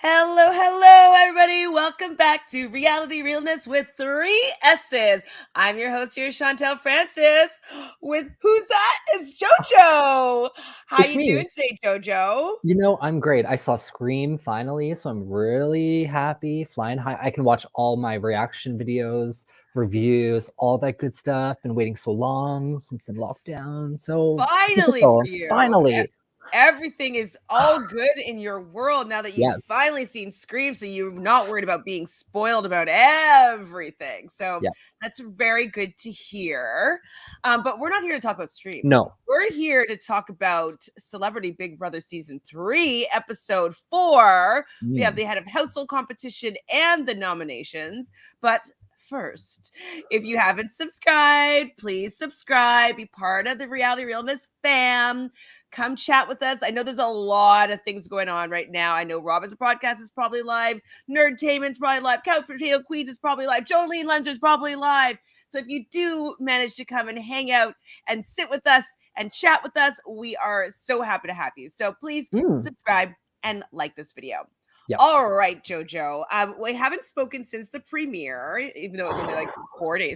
Hello, hello, everybody. Welcome back to Reality Realness with 3 S's. I'm your host here, Chantele Francis, with Who's That? Is Jojo. How It's you me. doing today, Jojo? I'm great. I saw Scream finally, so I'm really happy. Flying high. I can watch all my reaction videos, reviews, all that good stuff. Been waiting so long since in lockdown. So Finally for typical. you. Finally. Everything is all good in your world now that you've Yes. finally seen Scream, so you're not worried about being spoiled about everything. So Yeah. that's very good to hear. But we're not here to talk about Scream. No. We're here to talk about Celebrity Big Brother Season 3, Episode 4. We have the head of household competition and the nominations. But first, if you haven't subscribed, please subscribe. Be part of the Reality Realness fam. Come chat with us. I know there's a lot of things going on right now. I know Robin's podcast is probably live. Nerdtainment's probably live. Couch Potato Queens is probably live. Jolene Lenzer's probably live. So if you do manage to come and hang out and sit with us and chat with us, we are so happy to have you. So please subscribe and like this video. Yep. All right, Jojo. We haven't spoken since the premiere, even though it was only like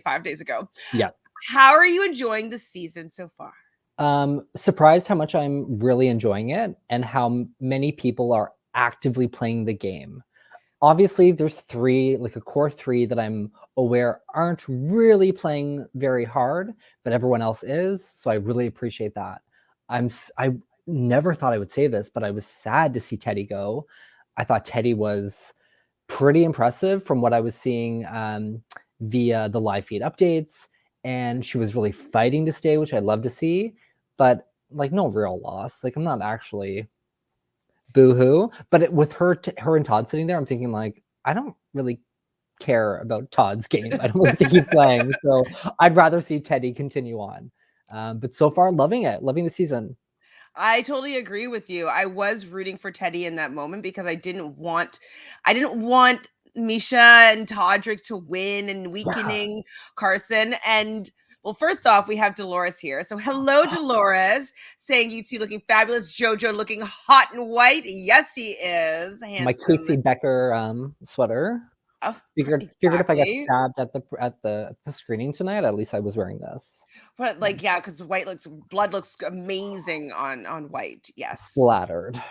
5 days ago. Yeah. How are you enjoying the season so far? Surprised how much I'm really enjoying it and how many people are actively playing the game. Obviously, there's a core three that I'm aware aren't really playing very hard, but everyone else is. So I really appreciate that. I never thought I would say this, but I was sad to see Teddy go. I thought Teddy was pretty impressive from what I was seeing via the live feed updates. And she was really fighting to stay, which I love to see, but no real loss. I'm not actually boo-hoo, but with her and Todd sitting there, I'm thinking I don't really care about Todd's game. I don't really think he's playing, so I'd rather see Teddy continue on. But so far, loving the season. I totally agree with you. I was rooting for Teddy in that moment because I didn't want Misha and Todrick to win and weakening Carson. And well, first off, we have Dolores here. So hello, Dolores, saying you two looking fabulous. Jojo looking hot and white. Yes, he is. Handsome. My Casey Becker sweater. Oh, figured if I got stabbed at the screening tonight, at least I was wearing this. But because blood looks amazing on white. Yes. Flattered.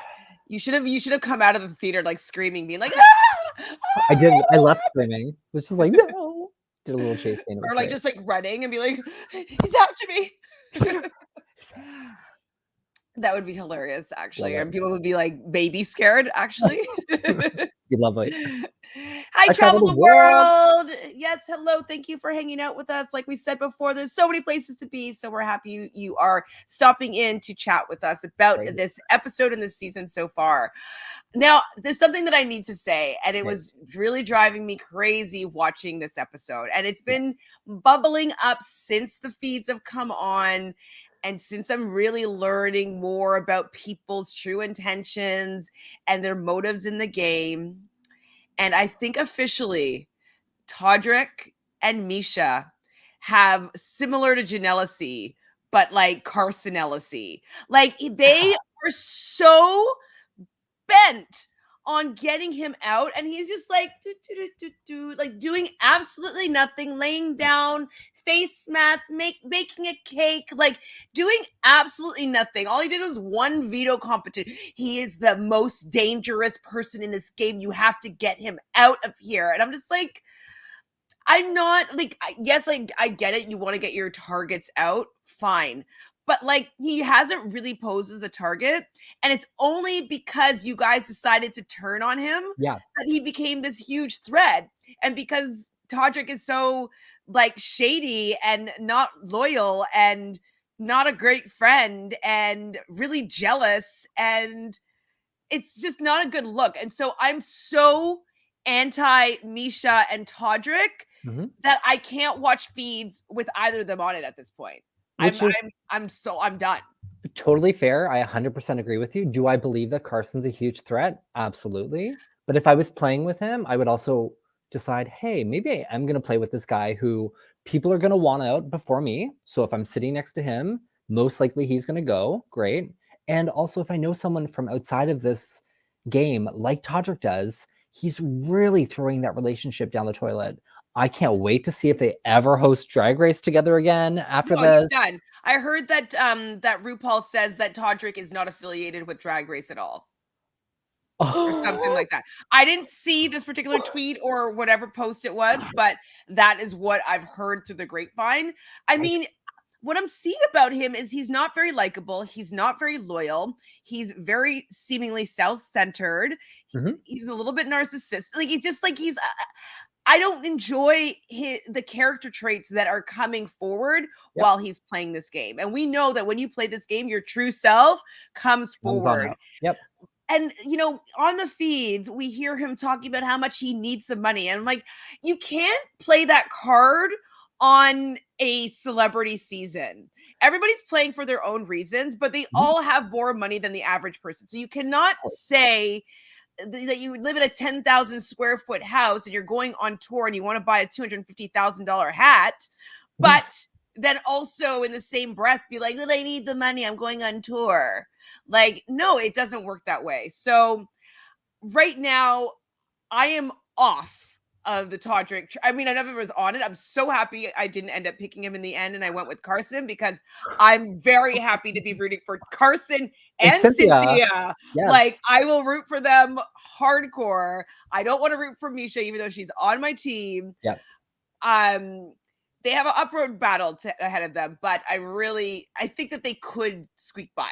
You should have come out of the theater screaming, being like, ah! I did. I left screaming. It was just no. Did a little chase scene. Or just running and be like, he's after me. That would be hilarious, actually. And people would be baby scared, actually. Be lovely. I traveled the world. Yes, hello. Thank you for hanging out with us. Like we said before, there's so many places to be. So we're happy you are stopping in to chat with us about this episode and this season so far. Now, there's something that I need to say, and it was really driving me crazy watching this episode. And it's been bubbling up since the feeds have come on. And since I'm really learning more about people's true intentions and their motives in the game, and I think officially Todrick and Misha have similar to Janelle-y, but Carson-y. They are so bent on getting him out, and he's just doing absolutely nothing, laying down face masks, making a cake, doing absolutely nothing. All he did was one veto competition. He is the most dangerous person in this game. You have to get him out of here. And I'm just I'm not yes, I get it. You want to get your targets out, fine. But he hasn't really posed as a target, and it's only because you guys decided to turn on him that he became this huge threat. And because Todrick is so shady and not loyal and not a great friend and really jealous, and it's just not a good look. And so I'm so anti Misha and Todrick that I can't watch feeds with either of them on it at this point. I'm done. Totally fair. I 100% agree with you. Do I believe that Carson's a huge threat? Absolutely. But if I was playing with him, I would also decide, hey, maybe I am going to play with this guy who people are going to want out before me. So if I'm sitting next to him, most likely he's going to go. Great. And also, if I know someone from outside of this game like Todrick does, he's really throwing that relationship down the toilet. I can't wait to see if they ever host Drag Race together again after No, this. he's done. I heard that that RuPaul says that Todrick is not affiliated with Drag Race at all. Or something like that. I didn't see this particular tweet or whatever post it was, but that is what I've heard through the grapevine. I mean, what I'm seeing about him is he's not very likable. He's not very loyal. He's very seemingly self-centered. Mhm. He's a little bit narcissistic. Like he's just like I don't enjoy the character traits that are coming forward while he's playing this game. And we know that when you play this game, your true self comes forward. Yep. And, you know, on the feeds, we hear him talking about how much he needs the money. And I'm like, you can't play that card on a celebrity season. Everybody's playing for their own reasons, but they all have more money than the average person. So you cannot say that you live in a 10,000 square foot house and you're going on tour and you want to buy a $250,000 hat, but then also in the same breath be like, well, I need the money, I'm going on tour. Like, no, it doesn't work that way. So right now I am off of the Todrick. I mean, I never was on it. I'm so happy I didn't end up picking him in the end and I went with Carson because I'm very happy to be rooting for Carson and Cynthia. Yes. Like, I will root for them hardcore. I don't want to root for Misha, even though she's on my team. Yep. They have an upward battle ahead of them, but I think that they could squeak by.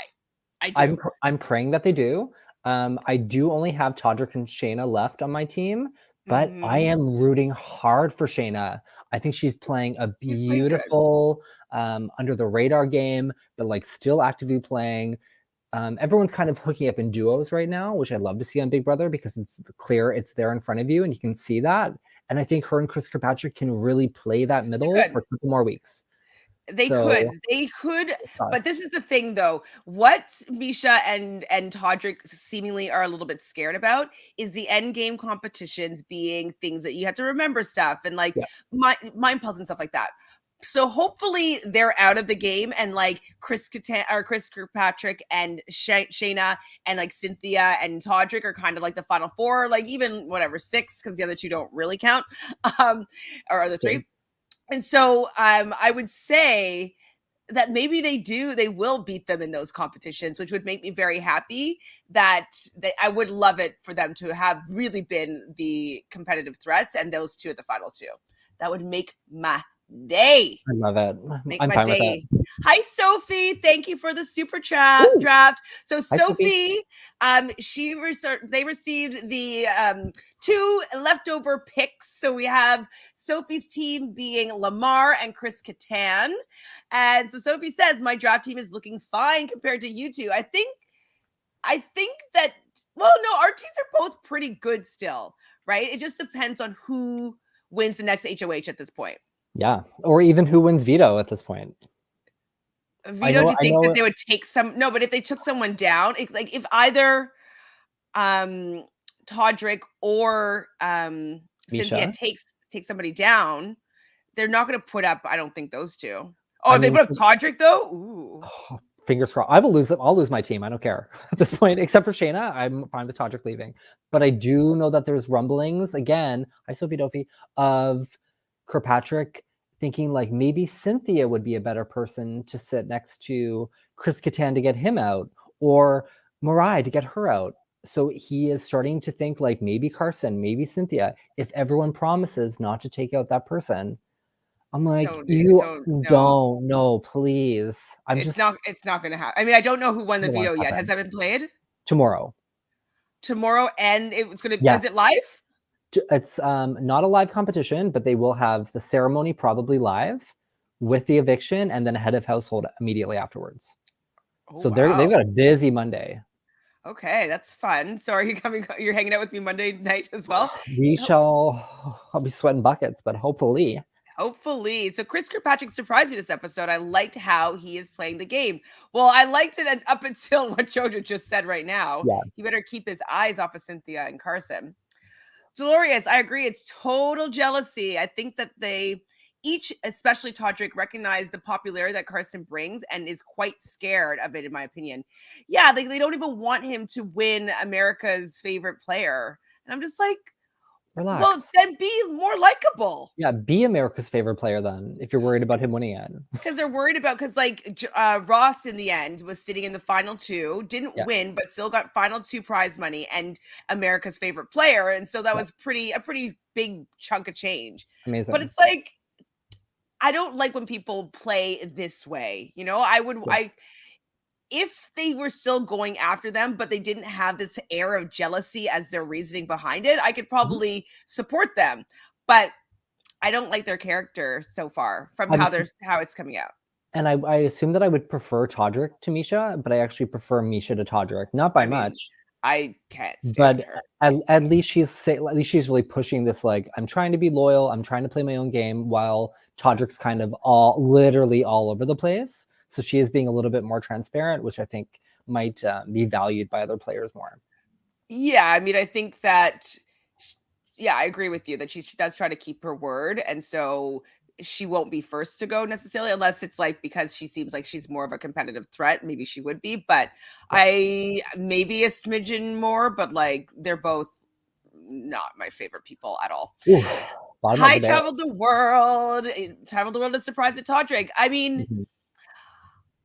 I do. I'm praying that they do. I do only have Todrick and Shayna left on my team, but I am rooting hard for Shayna. I think she's playing a beautiful under the radar game, but like still actively playing. Everyone's kind of hooking up in duos right now, which I love to see on Big Brother because it's clear it's there in front of you and you can see that. And I think her and Kirkpatrick can really play that middle for a couple more weeks. They could, but this is the thing though. What Misha and Todrick seemingly are a little bit scared about is the end game competitions being things that you have to remember stuff and like mind puzzles and stuff like that. So hopefully they're out of the game and like Kris Kirkpatrick and Shayna and like Cynthia and Todrick are kind of like the final four, like even whatever 6 because the other 2 don't really count, or the 3. And so I would say that maybe they will beat them in those competitions, which would make me very happy. I would love it for them to have really been the competitive threats and those 2 at the final 2. That would make my day. I love it. Make my day. Hi, Sophie. Thank you for the super chat draft. So Sophie, they received the 2 leftover picks. So we have Sophie's team being Lamar and Chris Kattan. And so Sophie says, my draft team is looking fine compared to you 2. I think that, well, no, our teams are both pretty good still, right? It just depends on who wins the next HOH at this point. Yeah, or even who wins veto at this point. Veto, do you think that they would take some? No, but if they took someone down, like if either Todrick or Cynthia takes somebody down, they're not going to put up, I don't think, those 2. Oh, if they put up Todrick though? Ooh. Fingers crossed. I will lose it. I'll lose my team. I don't care at this point, except for Shayna. I'm fine with Todrick leaving. But I do know that there's rumblings, again, hi Sophie Dophie, of Kirkpatrick thinking like maybe Cynthia would be a better person to sit next to Chris Kattan to get him out, or Mirai to get her out. So he is starting to think like maybe Carson, maybe Cynthia, if everyone promises not to take out that person. I'm like, don't, no, please. It's not going to happen. I mean, I don't know who won the veto yet. Has that been played? Tomorrow, and it's going to, is it live? It's not a live competition, but they will have the ceremony probably live with the eviction and then a head of household immediately afterwards. So they've got a busy Monday. Okay, that's fun. So are you coming? You're hanging out with me Monday night as well? I'll be sweating buckets, but hopefully. So Chris Kirkpatrick surprised me this episode. I liked how he is playing the game. Well, I liked it up until what Jojo just said right now. Yeah. He better keep his eyes off of Cynthia and Carson. Dolores, I agree. It's total jealousy. I think that they each, especially Todrick, recognize the popularity that Carson brings and is quite scared of it, in my opinion. Yeah, they don't even want him to win America's favorite player. And I'm just like, Relax. well, then be more likable. Yeah, be America's favorite player then, if you're worried about him winning it. Because they're worried about, because like Ross in the end was sitting in the final two, didn't win, but still got final two prize money and America's favorite player. And so that was a pretty big chunk of change. Amazing. But it's like, I don't like when people play this way. You know, if they were still going after them, but they didn't have this air of jealousy as their reasoning behind it, I could probably support them. But I don't like their character so far from how it's coming out. And I assume that I would prefer Todrick to Misha, but I actually prefer Misha to Todrick, not by much. I can't stand her. At least she's really pushing this, like, I'm trying to be loyal, I'm trying to play my own game, while Todrick's kind of literally all over the place. So she is being a little bit more transparent, which I think might be valued by other players more. Yeah, I mean, I think that, yeah, I agree with you that she does try to keep her word. And so she won't be first to go necessarily, unless it's like because she seems like she's more of a competitive threat. Maybe she would be, but I maybe a smidgen more, but like they're both not my favorite people at all. Ooh, Traveled the world is surprised at Todrick. I mean,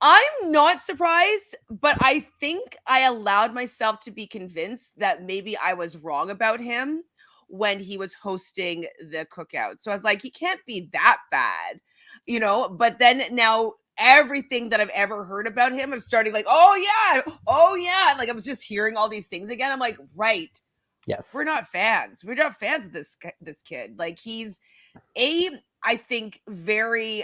I'm not surprised, but I think I allowed myself to be convinced that maybe I was wrong about him when he was hosting the cookout. So I was like, he can't be that bad, you know? But then now everything that I've ever heard about him, I'm starting like, oh yeah. Like I was just hearing all these things again. I'm like, right. Yes. We're not fans. We're not fans of this kid. Like he's I think very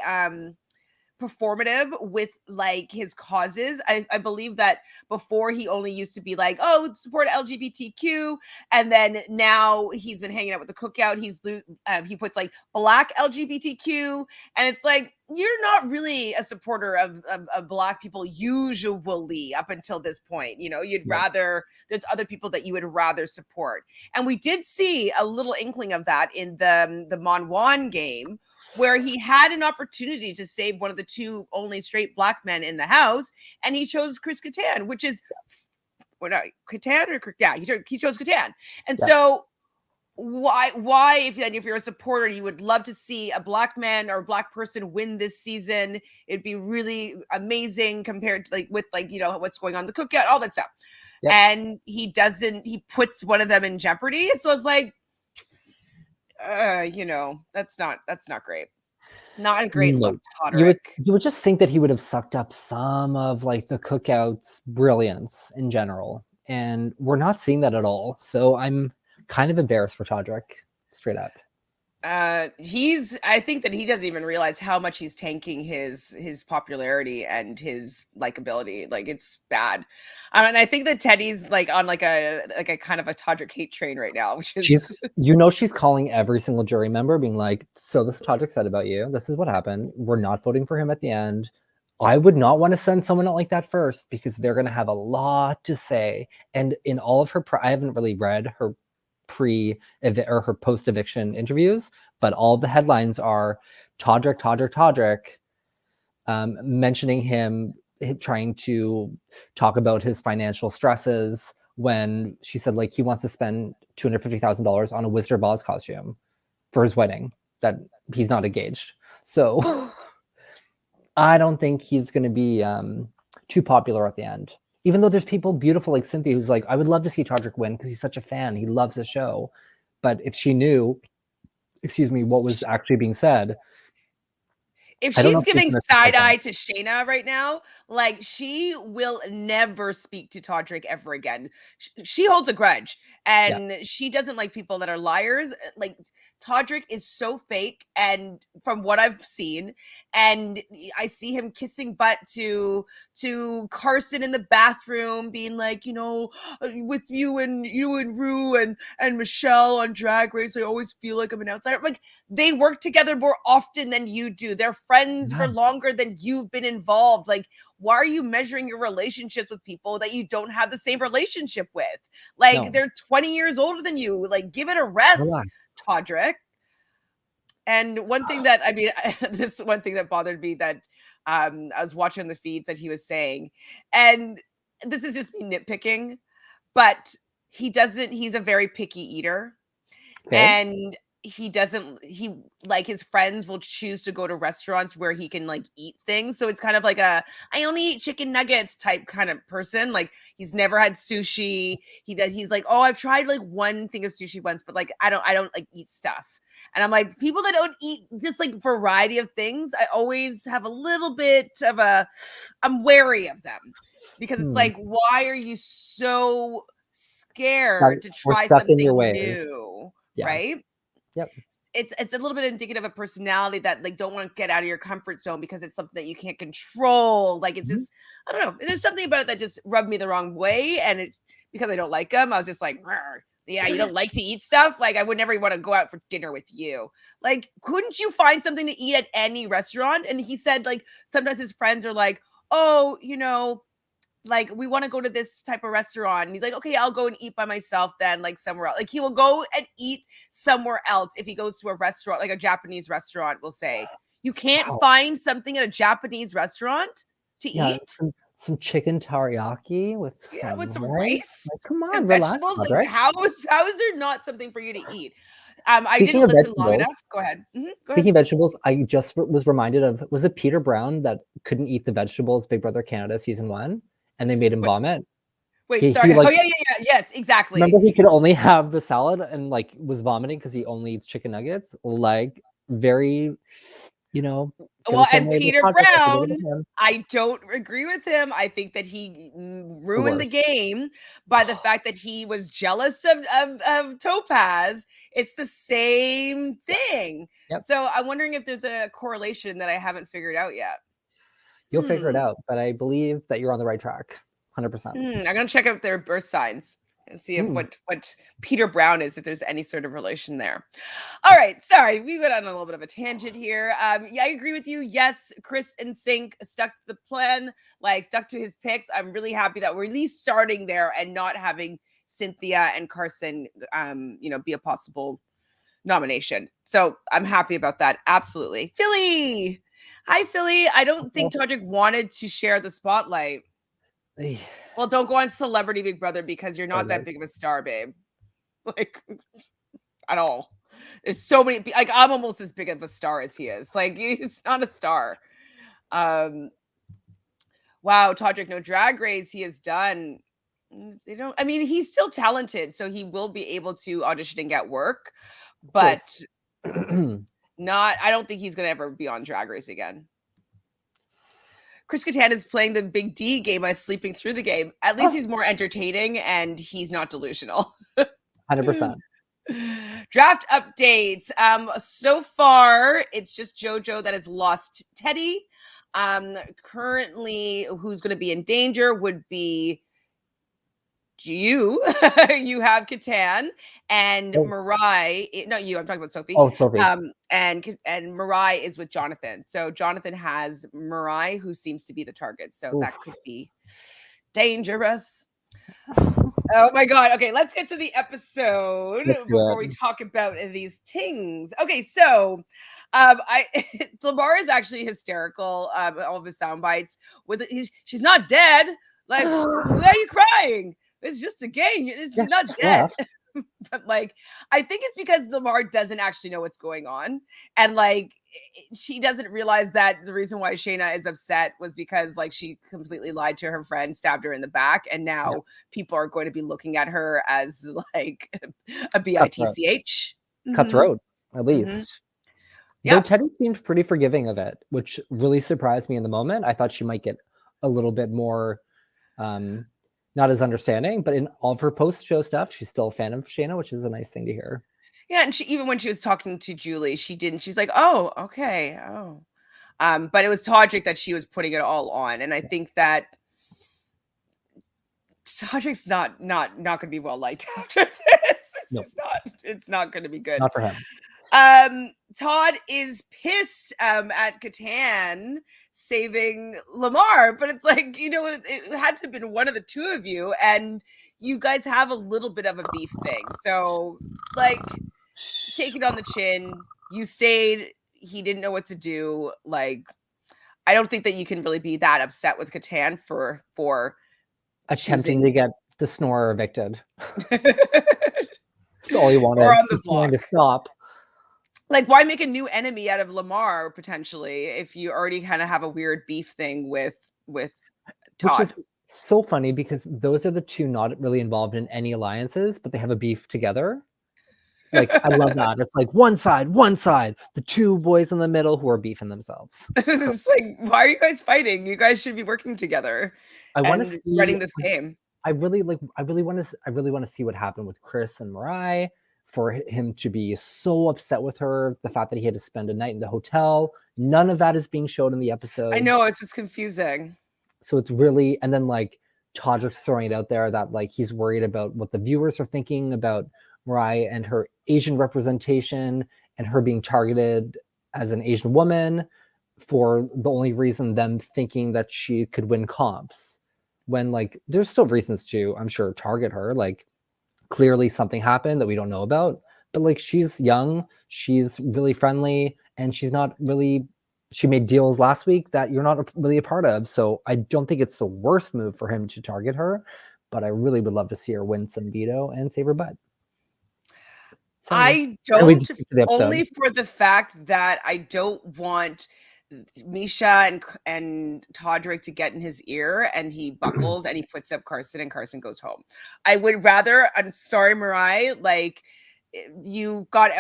performative with like his causes. I believe that before he only used to be like, oh, support LGBTQ, and then now he's been hanging out with the cookout. He puts like Black LGBTQ, and it's like, you're not really a supporter of Black people usually up until this point. You know, you'd rather, there's other people that you would rather support. And we did see a little inkling of that in the Monwan game, where he had an opportunity to save one of the two only straight Black men in the house, and he chose Chris Kattan, which is Kattan or he chose Kattan. And so why if you're a supporter, you would love to see a Black man or a Black person win this season. It'd be really amazing compared to like with like, you know, what's going on in the cookout, all that stuff. And he puts one of them in jeopardy. So it's like, you know, that's not great. Not a great look, Todrick. You would just think that he would have sucked up some of like the cookout's brilliance in general, and we're not seeing that at all. So I'm kind of embarrassed for Todrick, straight up. I think that he doesn't even realize how much he's tanking his popularity and his likability. Like it's bad. And I think that Teddy's like on like a kind of a Todrick hate train right now, which is she's calling every single jury member being like, so this is what Todrick said about you. This is what happened. We're not voting for him at the end. I would not want to send someone out like that first, because they're going to have a lot to say. And in all of her, I haven't really read her or her post-eviction interviews, but all the headlines are Todrick, mentioning him trying to talk about his financial stresses when she said like he wants to spend $250,000 on a Wizard of Oz costume for his wedding, that he's not engaged. So I don't think he's going to be too popular at the end. Even though there's people beautiful like Cynthia who's like, I would love to see Todrick win because he's such a fan. He loves the show. But if she knew, what was actually being said. If she's giving side eye to Shayna right now, like she will never speak to Todrick ever again. She holds a grudge, and she doesn't like people that are liars. Like Todrick is so fake, and from what I've seen, and I see him kissing butt to Carson in the bathroom, being like, you know, with you and Rue and Michelle on Drag Race, I always feel like I'm an outsider. Like they work together more often than you do. They're friends for longer than you've been involved. Like, why are you measuring your relationships with people that you don't have the same relationship with? Like they're 20 years older than you. Like, give it a rest, Todrick. And one thing that, I mean, this one thing that bothered me that I was watching the feeds that he was saying, and this is just me nitpicking, but he's a very picky eater. Okay. And he like his friends will choose to go to restaurants where he can like eat things. So it's kind of like I only eat chicken nuggets type kind of person. Like he's never had sushi. He's like, oh, I've tried like one thing of sushi once, but like I don't like eat stuff. And I'm like, people that don't eat just like variety of things, I always have a little bit of I'm wary of them because it's like, why are you so scared to try something new? Yeah. Right? Yep. It's a little bit indicative of personality that like don't want to get out of your comfort zone because it's something that you can't control. Like it's just, I don't know. There's something about it that just rubbed me the wrong way. And it because I don't like him, I was just like, yeah, you don't like to eat stuff. Like I would never want to go out for dinner with you. Like, couldn't you find something to eat at any restaurant? And he said like sometimes his friends are like, oh, like we want to go to this type of restaurant. And he's like, okay, I'll go and eat by myself then, like somewhere else. Like he will go and eat somewhere else if he goes to a restaurant, like a Japanese restaurant, we'll say. You can't find something at a Japanese restaurant to eat? Some chicken teriyaki with some rice. Like, come on, and relax. Vegetables. Like, how is there not something for you to eat? I Speaking didn't of listen long vegetables- enough. Go ahead. Speaking of vegetables, I just was reminded of, was it Peter Brown that couldn't eat the vegetables, Big Brother Canada season 1, and they made him vomit? Wait, sorry. Oh, yeah. Yes, exactly. Remember he could only have the salad and like was vomiting because he only eats chicken nuggets? Like very, Well, and Peter Brown, I don't agree with him. I think that he ruined the game by the fact that he was jealous of Topaz. It's the same thing. Yep. So I'm wondering if there's a correlation that I haven't figured out yet. You'll figure it out, but I believe that you're on the right track. 100%. I'm going to check out their birth signs and see if what Peter Brown is, if there's any sort of relation there. All right. Sorry. We went on a little bit of a tangent here. Yeah, I agree with you. Yes, Chris and Sync stuck to the plan, like stuck to his picks. I'm really happy that we're at least starting there and not having Cynthia and Carson, be a possible nomination. So I'm happy about that. Absolutely. Philly. Hi, Philly. I don't think Todrick wanted to share the spotlight. Well, don't go on Celebrity Big Brother because you're not that big of a star, babe. Like, at all. There's so many. Like, I'm almost as big of a star as he is. Like, he's not a star. Wow, Todrick, no Drag Race. He has done. They don't. I mean, he's still talented, so he will be able to audition and get work. But not. I don't think he's going to ever be on Drag Race again. Chris Kattan is playing the big D game by sleeping through the game. At least he's more entertaining and he's not delusional. 100%. Draft updates. So far, it's just Jojo that has lost Teddy. Currently, who's going to be in danger would be you. You have Kattan and Mirai. No, you. I'm talking about Sophie. Oh, Sophie. And Mirai is with Jonathan. So Jonathan has Mirai, who seems to be the target. So that could be dangerous. Oh my God. Okay, let's get to the episode before we talk about these things. Okay, so Lamar is actually hysterical. All of his sound bites with she's not dead. Like, why are you crying? It's just a game. She's not dead. But like, I think it's because Lamar doesn't actually know what's going on. And like, she doesn't realize that the reason why Shayna is upset was because like she completely lied to her friend, stabbed her in the back. And now people are going to be looking at her as like a bitch. Cutthroat, at least. Yeah. Though Teddy seemed pretty forgiving of it, which really surprised me in the moment. I thought she might get a little bit more not as understanding, but in all of her post-show stuff, she's still a fan of Shayna, which is a nice thing to hear. Yeah, and even when she was talking to Julie, she's like, oh, okay, oh. But it was Todrick that she was putting it all on, and I think that Todrick's not going to be well liked after this. It's not going to be good. Not for him. Todd is pissed at Kattan saving Lamar, but it's like, it had to have been one of the two of you, and you guys have a little bit of a beef thing. So, like, take it on the chin. you stayed. He didn't know what to do. Like, I don't think that you can really be that upset with Catan for attempting to get the snorer evicted. That's all he or wanted. on the He's going block. to stop. Like, why make a new enemy out of Lamar potentially if you already kind of have a weird beef thing with Todd? Which is so funny because those are the two not really involved in any alliances, but they have a beef together. Like, I love that. It's like one side, the two boys in the middle who are beefing themselves. It's like, why are you guys fighting? You guys should be working together. I want to see running this game. I really want to see what happened with Kris and Mirai, for him to be so upset with her, the fact that he had to spend a night in the hotel. None of that is being shown in the episode. I know, it's just confusing. So it's really, and then like Todrick's throwing it out there that like he's worried about what the viewers are thinking about Mirai and her Asian representation and her being targeted as an Asian woman for the only reason them thinking that she could win comps, when like there's still reasons to, I'm sure, target her. Like, clearly something happened that we don't know about, but like she's young, she's really friendly, and she made deals last week that you're not really a part of. So I don't think it's the worst move for him to target her, but I really would love to see her win some veto and save her butt. So, I don't, only for the fact that I don't want Misha and Todrick to get in his ear and he buckles and he puts up Carson and Carson goes home. I would rather, I'm sorry, Mirai, like you got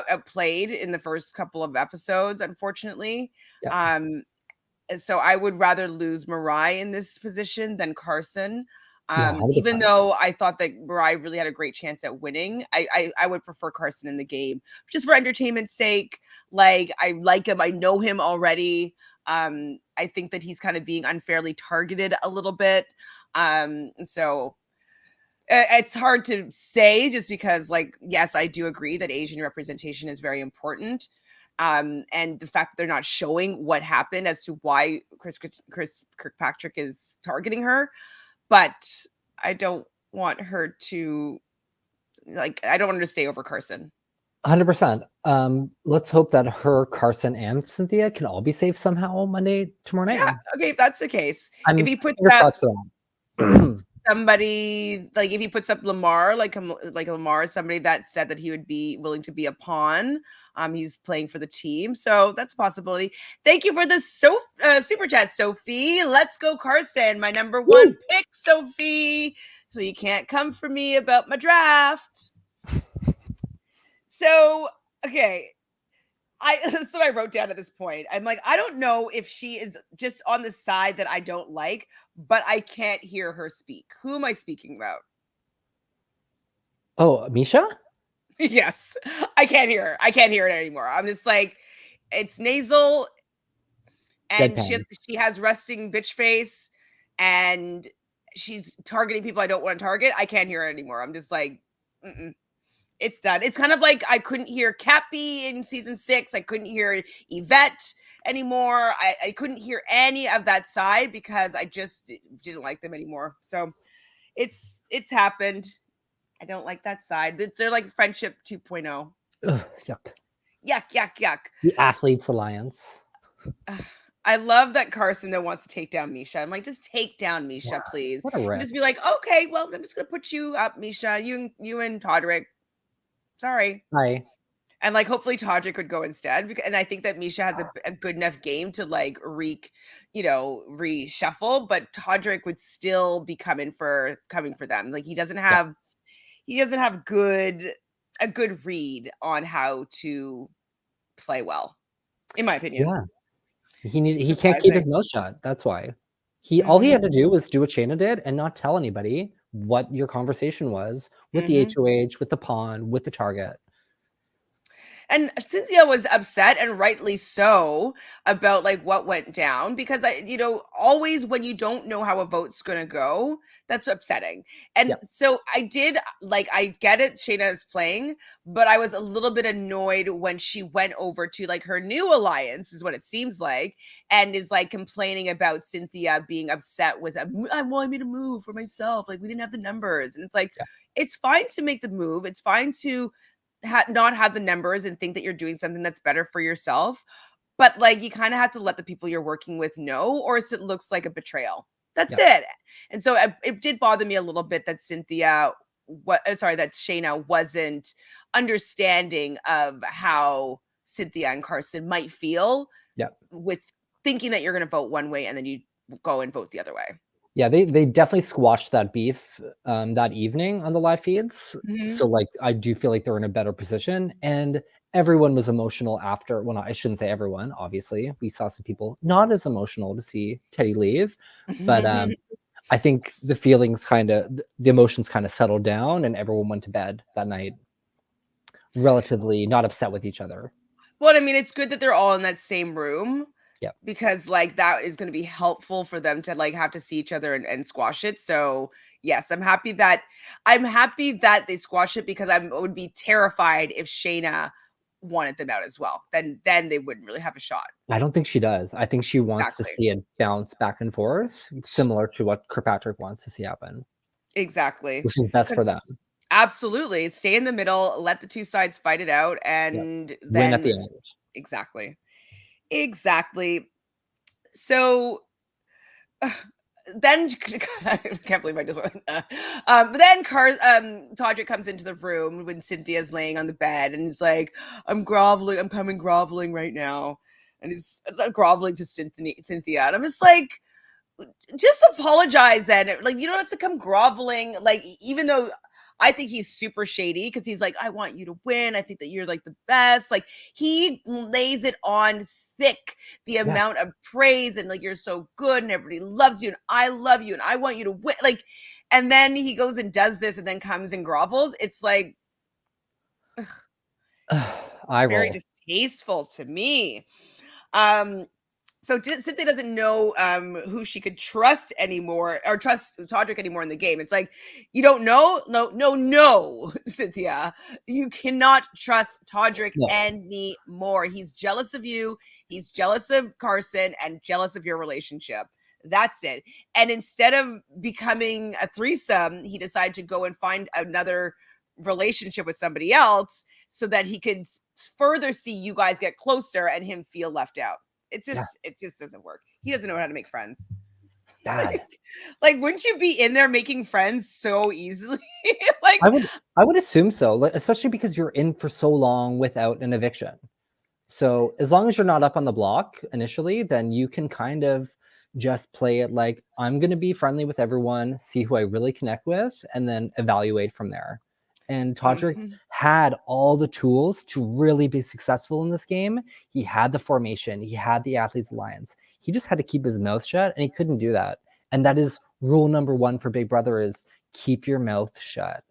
outplayed in the first couple of episodes, unfortunately. Yeah. So I would rather lose Mirai in this position than Carson. Even though I thought that Mirai really had a great chance at winning, I would prefer Carson in the game just for entertainment's sake. Like, I like him. I know him already. I think that he's kind of being unfairly targeted a little bit. So it's hard to say just because, like, yes, I do agree that Asian representation is very important. And the fact that they're not showing what happened as to why Chris Kirkpatrick is targeting her. But I don't want her to, like, I don't want her to stay over Carson. 100%. Let's hope that her, Carson, and Cynthia can all be safe somehow tomorrow night. Yeah, okay, if that's the case. If he puts up somebody, like if he puts up Lamar, like Lamar is somebody that said that he would be willing to be a pawn. He's playing for the team, so that's a possibility. Thank you for the super chat, Sophie. Let's go, Carson, my number one pick, Sophie. So you can't come for me about my draft. So, okay. That's what I wrote down at this point. I'm like, I don't know if she is just on the side that I don't like, but I can't hear her speak. Who am I speaking about? Oh, Misha? Yes. I can't hear her. I can't hear it anymore. I'm just like, it's nasal and she has resting bitch face and she's targeting people I don't want to target. I can't hear it anymore. I'm just like, it's done. It's kind of like I couldn't hear Cappy in season 6. I couldn't hear Yvette anymore. I couldn't hear any of that side because I just didn't like them anymore. So it's happened. I don't like that side. They're like friendship 2.0. Ugh, yuck. Yuck. The Athletes Alliance. I love that Carson though wants to take down Misha. I'm like, just take down Misha, please. Just be like, okay, well, I'm just gonna put you up, Misha. You and Todrick. Sorry. Hi. And like, hopefully Todrick would go instead. And I think that Misha has a good enough game to like reshuffle, but Todrick would still be coming for them. Like he doesn't have a good read on how to play well, in my opinion. Yeah. He can't keep his mouth shut. That's why. All he had to do was do what Shayna did and not tell anybody what your conversation was with the HOH, with the pawn, with the target. And Cynthia was upset, and rightly so, about like what went down, because always when you don't know how a vote's going to go, that's upsetting. And so I get it, Shayna is playing, but I was a little bit annoyed when she went over to like her new alliance, is what it seems like, and is like complaining about Cynthia being upset with I made a move for myself. Like we didn't have the numbers. And it's like, it's fine to make the move. It's fine to not have the numbers and think that you're doing something that's better for yourself. But like, you kind of have to let the people you're working with know, or else it looks like a betrayal. That's it. And so it did bother me a little bit that that Shayna wasn't understanding of how Cynthia and Carson might feel with thinking that you're going to vote one way and then you go and vote the other way. Yeah, they definitely squashed that beef that evening on the live feeds. So like, I do feel like they're in a better position, and everyone was emotional after. Well, I shouldn't say everyone. Obviously, we saw some people not as emotional to see Teddy leave, but I think the emotions kind of settled down, and everyone went to bed that night relatively not upset with each other. Well, I mean, it's good that they're all in that same room. Yeah. Because like that is going to be helpful for them to like have to see each other and squash it. So yes, I'm happy that they squash it, because I would be terrified if Shayna wanted them out as well. Then they wouldn't really have a shot. I don't think she does. I think she wants to see it bounce back and forth, similar to what Kirkpatrick wants to see happen. Exactly. Which is best for them. Absolutely. Stay in the middle, let the two sides fight it out, and then win at the end. Exactly. So then I can't believe I just went. But then Todrick comes into the room when Cynthia's laying on the bed, and he's like, "I'm groveling. I'm coming groveling right now," and he's groveling to Cynthia, and I'm just like, just apologize then. Like, you don't have to come groveling. Like, even though I think he's super shady, because he's like, I want you to win. I think that you're like the best. Like, he lays it on thick, the amount of praise, and like, you're so good and everybody loves you and I love you and I want you to win. Like, and then he goes and does this and then comes and grovels. It's like, very distasteful to me. So Cynthia doesn't know who she could trust anymore, or trust Todrick anymore in the game. It's like, you don't know? No, Cynthia. You cannot trust Todrick anymore. He's jealous of you. He's jealous of Carson and jealous of your relationship. That's it. And instead of becoming a threesome, he decided to go and find another relationship with somebody else so that he could further see you guys get closer and him feel left out. It just doesn't work. He doesn't know how to make friends. Like, wouldn't you be in there making friends so easily? Like, I would assume so, especially because you're in for so long without an eviction. So as long as you're not up on the block initially, then you can kind of just play it like, I'm going to be friendly with everyone, see who I really connect with, and then evaluate from there. And Todrick had all the tools to really be successful in this game. He had the formation. He had the Athletes Alliance. He just had to keep his mouth shut, and he couldn't do that. And that is rule number one for Big Brother, is keep your mouth shut.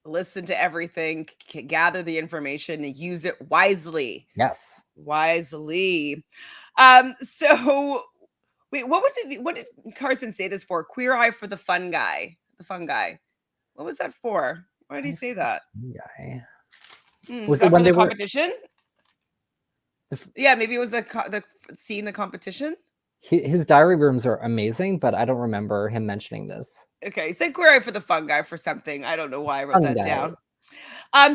Listen to everything, gather the information, and use it wisely. Yes. Wisely. So, wait, what was it? What did Carson say this for? Queer eye for the fun guy. The fun guy. What was that for? Why did he say that? Guy. Was it when the competition? Yeah, maybe it was the seeing the competition. His diary rooms are amazing, but I don't remember him mentioning this. Okay, he said queer eye for the fun guy for something. I don't know why I wrote that down.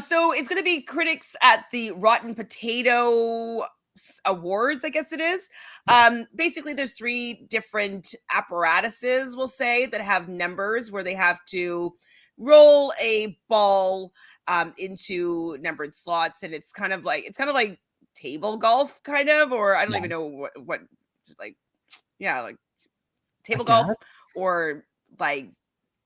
So it's going to be critics at the Rotten Potato Awards, I guess it is. Yes. Basically, there's 3 different apparatuses, we'll say, that have numbers where they have to roll a ball into numbered slots, and it's kind of like table golf, kind of, or I don't even know what like table golf or like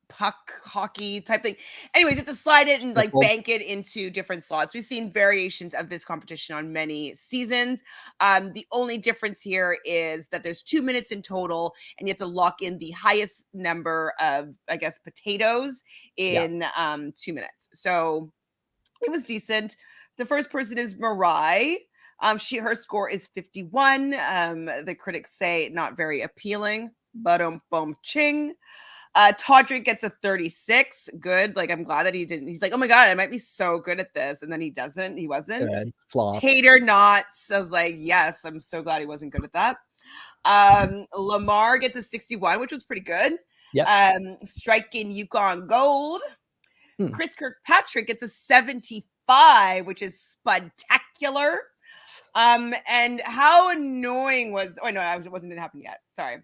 puck hockey type thing. Anyways, you have to slide it and like bank it into different slots. We've seen variations of this competition on many seasons. The only difference here is that there's 2 minutes in total, and you have to lock in the highest number of, I guess, potatoes in 2 minutes. So it was decent. The first person is Mirai. Her score is 51. The critics say not very appealing. Boom ching. Todrick gets a 36. Good. Like, I'm glad that he didn't. He's like, oh my God, I might be so good at this. And then he doesn't. He wasn't. Good. Flop. Tater Knots. I was like, yes, I'm so glad he wasn't good at that. Lamar gets a 61, which was pretty good. Yeah. Striking Yukon Gold. Chris Kirkpatrick gets a 74. 5, which is spectacular. And how annoying was, oh no, it didn't happen yet. Sorry.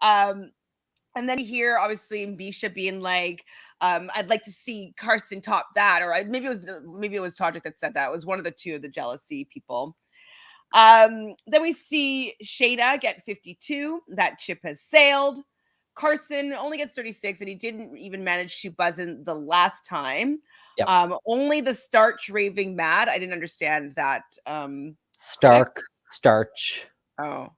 And then here, obviously, Misha being like, I'd like to see Carson top that, or maybe it was Todrick that said that. It was one of the two of the jealousy people. Then we see Shayna get 52. That chip has sailed. Carson only gets 36, and he didn't even manage to buzz in the last time. Yep. Only the starch raving mad. I didn't understand that. Starch. Oh,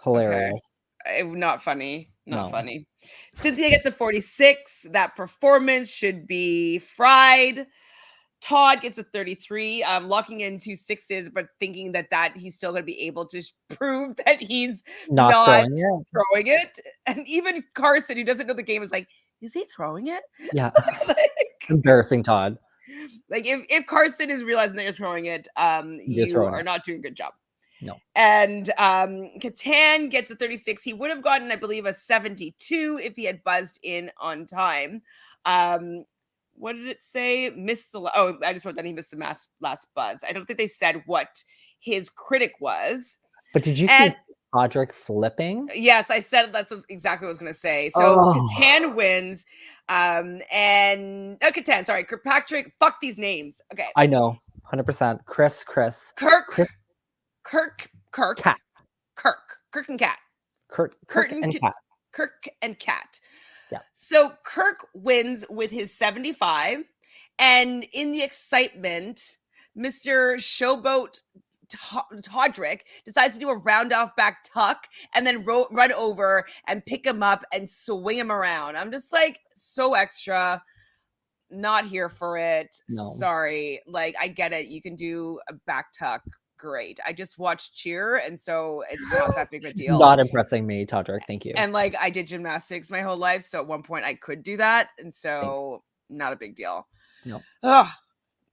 hilarious. Okay. Not funny. Not funny. Cynthia gets a 46. That performance should be fried. Todd gets a 33, locking in 2 6s, but thinking that he's still going to be able to prove that he's not throwing it. And even Carson, who doesn't know the game, is like, is he throwing it? Yeah. Embarrassing Todd. Like, if Carson is realizing that you're throwing it, you are not doing a good job. No. And Catan gets a 36. He would have gotten, I believe, a 72 if he had buzzed in on time. What did it say? I just wrote that he missed the last buzz. I don't think they said what his critic was. But did you see Todrick flipping? Yes, I said that's exactly what I was going to say. So Catan wins. Catan, sorry, Kirkpatrick. Fuck these names. Okay. I know. 100%. Kris. Kirk. Cat. Kirk and Cat. Kirk and Cat. Kirk and Cat. Yeah. So Kirk wins with his 75, and in the excitement, Mr. Showboat Todrick decides to do a round off back tuck and then run over and pick him up and swing him around. I'm just like, so extra. Not here for it. No. Sorry. Like, I get it. You can do a back tuck. Great. I just watched Cheer, and so it's not that big of a deal. Not impressing me, Todrick. Thank you. And like, I did gymnastics my whole life, so at one point I could do that, and so not a big deal. No. Ugh,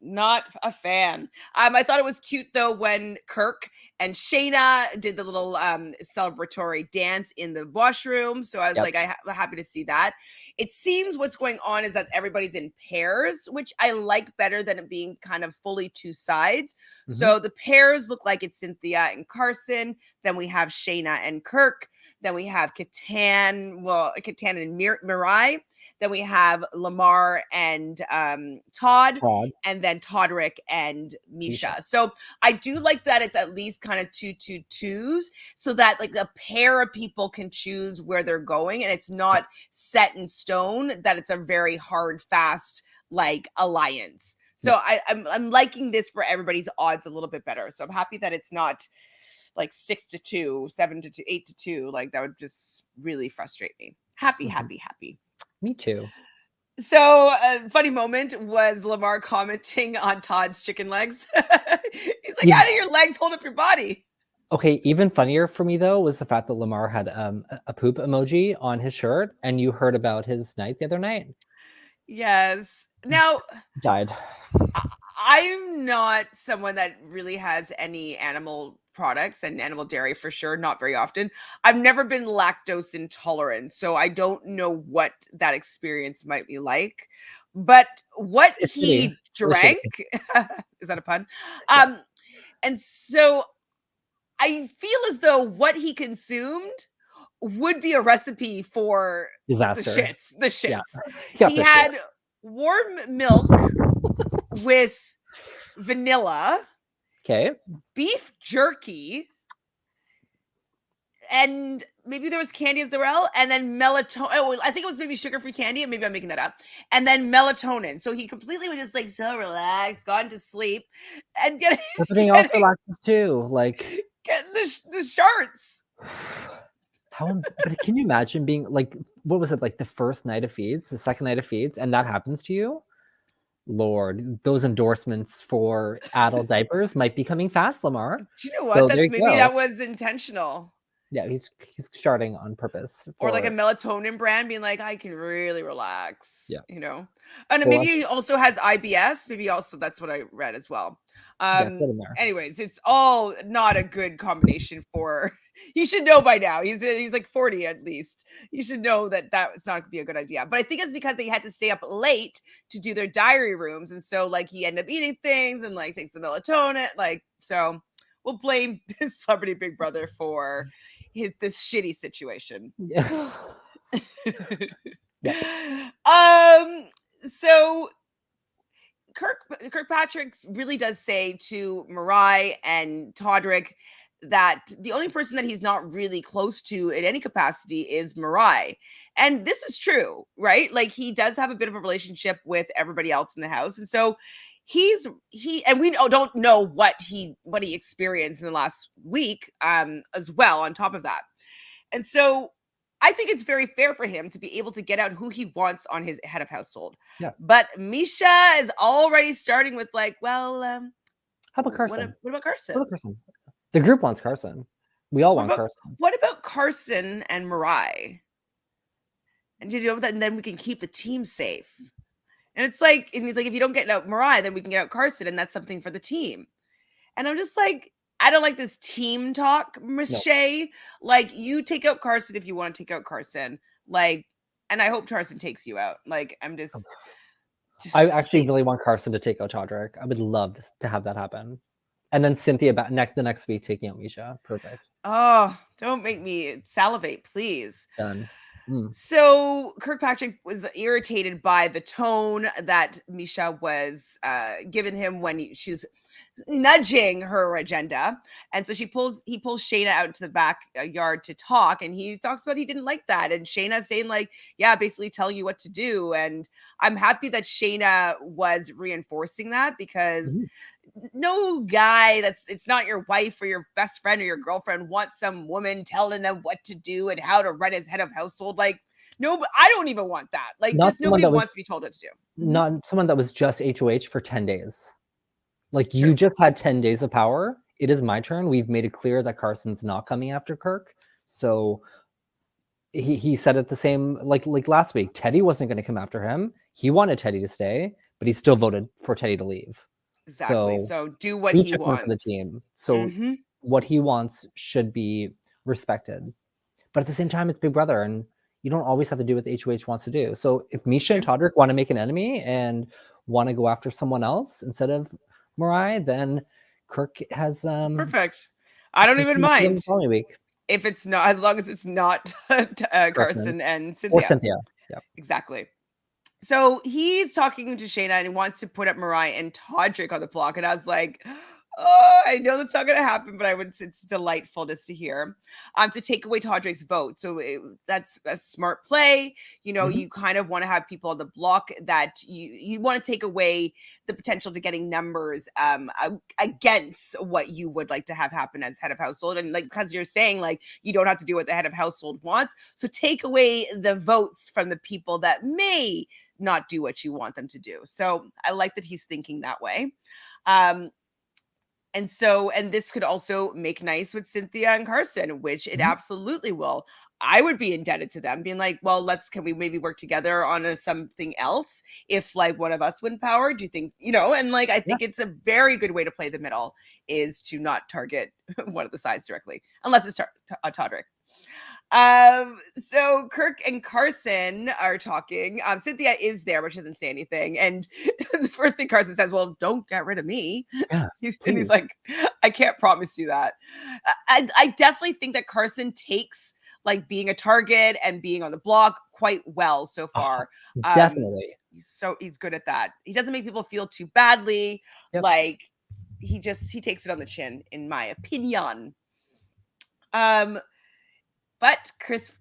not a fan. I thought it was cute though when Kirk and Shayna did the little celebratory dance in the washroom. So I was like, I'm happy to see that. It seems what's going on is that everybody's in pairs, which I like better than it being kind of fully 2 sides. Mm-hmm. So the pairs look like it's Cynthia and Carson. Then we have Shayna and Kirk. Then we have Catan and Mirai. Then we have Lamar and Todd, and then Todrick and Misha. So I do like that it's at least kind of 2-2-2s, so that like a pair of people can choose where they're going, and it's not set in stone that it's a very hard, fast like alliance. So I'm liking this for everybody's odds a little bit better. So I'm happy that it's not like 6-2, 7-2, 8-2. Like that would just really frustrate me. Happy. Me too. So a funny moment was Lamar commenting on Todd's chicken legs. He's like, out of your legs, hold up your body. Okay, even funnier for me though was the fact that Lamar had a poop emoji on his shirt, and you heard about his night the other night. Yes. Now died. I'm not someone that really has any animal products and animal dairy for sure, not very often. I've never been lactose intolerant, so I don't know what that experience might be like. But what he drank, is that a pun? Yeah. And so I feel as though what he consumed would be a recipe for disaster. The shits. Yeah. He had warm milk with vanilla, beef jerky, and maybe there was candy as well, and then melatonin. Oh, I think it was maybe sugar-free candy, and maybe I'm making that up. And then melatonin. So he completely was just like so relaxed, gone to sleep, and getting also lactose too, like getting the shirts. But can you imagine being like, what was it, like the first night of feeds, the second night of feeds, and that happens to you? Lord, those endorsements for adult diapers might be coming fast, Lamar. Do you know what? Maybe that was intentional. Yeah, he's starting on purpose. Or like a melatonin brand being like, I can really relax. Yeah. You know? And maybe he also has IBS. Maybe also that's what I read as well. Anyways, it's all not a good combination for he should know by now. He's like 40 at least. He should know that was not going to be a good idea. But I think it's because they had to stay up late to do their diary rooms, and so like he ended up eating things and like takes the melatonin. Like, so we'll blame his Celebrity Big Brother for this shitty situation. Yeah. Yep. So Kirkpatrick really does say to Mirai and Todrick that the only person that he's not really close to in any capacity is Mirai. And this is true, right? Like he does have a bit of a relationship with everybody else in the house. And so and we don't know what he experienced in the last week as well on top of that. And so I think it's very fair for him to be able to get out who he wants on his head of household. Yeah. But Misha is already starting with like, well, how about Carson? What about Carson? What about Carson? The group wants Carson. We all want Carson. What about Carson and Mirai? And then we can keep the team safe. And it's like, and he's like, if you don't get out Mirai, then we can get out Carson, and that's something for the team. And I'm just like, I don't like this team talk, Michelle. No. Like, you take out Carson if you want to take out Carson. Like, and I hope Carson takes you out. Like, I'm just I actually really want Carson to take out Todrick. I would love to have that happen. And then Cynthia the next week taking out Misha. Perfect. Oh, don't make me salivate, please. Done. So Kirkpatrick was irritated by the tone that Misha was giving him when she's nudging her agenda. And so he pulls Shayna out into the backyard to talk, and he talks about he didn't like that. And Shayna's saying like, yeah, basically tell you what to do. And I'm happy that Shayna was reinforcing that, because no guy it's not your wife or your best friend or your girlfriend wants some woman telling them what to do and how to run his head of household. Like, no, but I don't even want that. Like, nobody wants to be told what to do. Not someone that was just HOH for 10 days. Like, you just had 10 days of power. It is my turn. We've made it clear that Carson's not coming after Kirk. So he said it the same, like last week. Teddy wasn't going to come after him. He wanted Teddy to stay, but he still voted for Teddy to leave. Exactly. So do what he wants for the team. So what he wants should be respected. But at the same time, it's Big Brother, and you don't always have to do what the HOH wants to do. So if Misha and Todrick want to make an enemy and want to go after someone else instead of Mirai, then Kirk has perfect. I don't even mind week. If it's not, as long as it's not Carson and Cynthia. Or Cynthia. Yeah. Exactly. So he's talking to Shayna and he wants to put up Mirai and Todrick on the block. And I was like, oh, I know that's not going to happen, but it's delightful just to hear. To take away Todrick's vote. So that's a smart play. You know, you kind of want to have people on the block that you want to take away the potential to getting numbers against what you would like to have happen as head of household. And like, because you're saying like, you don't have to do what the head of household wants. So take away the votes from the people that may not do what you want them to do. So I like that he's thinking that way. And this could also make nice with Cynthia and Carson, which it absolutely will. I would be indebted to them, being like, well, can we maybe work together on something else if like one of us win power? Do you think, and like, I think it's a very good way to play the middle, is to not target one of the sides directly, unless it's Todrick. So Kirk and Carson are talking. Cynthia is there, but she doesn't say anything. And the first thing Carson says, well, don't get rid of me. Yeah, and he's like, I can't promise you that. I definitely think that Carson takes like being a target and being on the block quite well so far. Definitely. He's good at that. He doesn't make people feel too badly. Yep. Like he takes it on the chin, in my opinion. But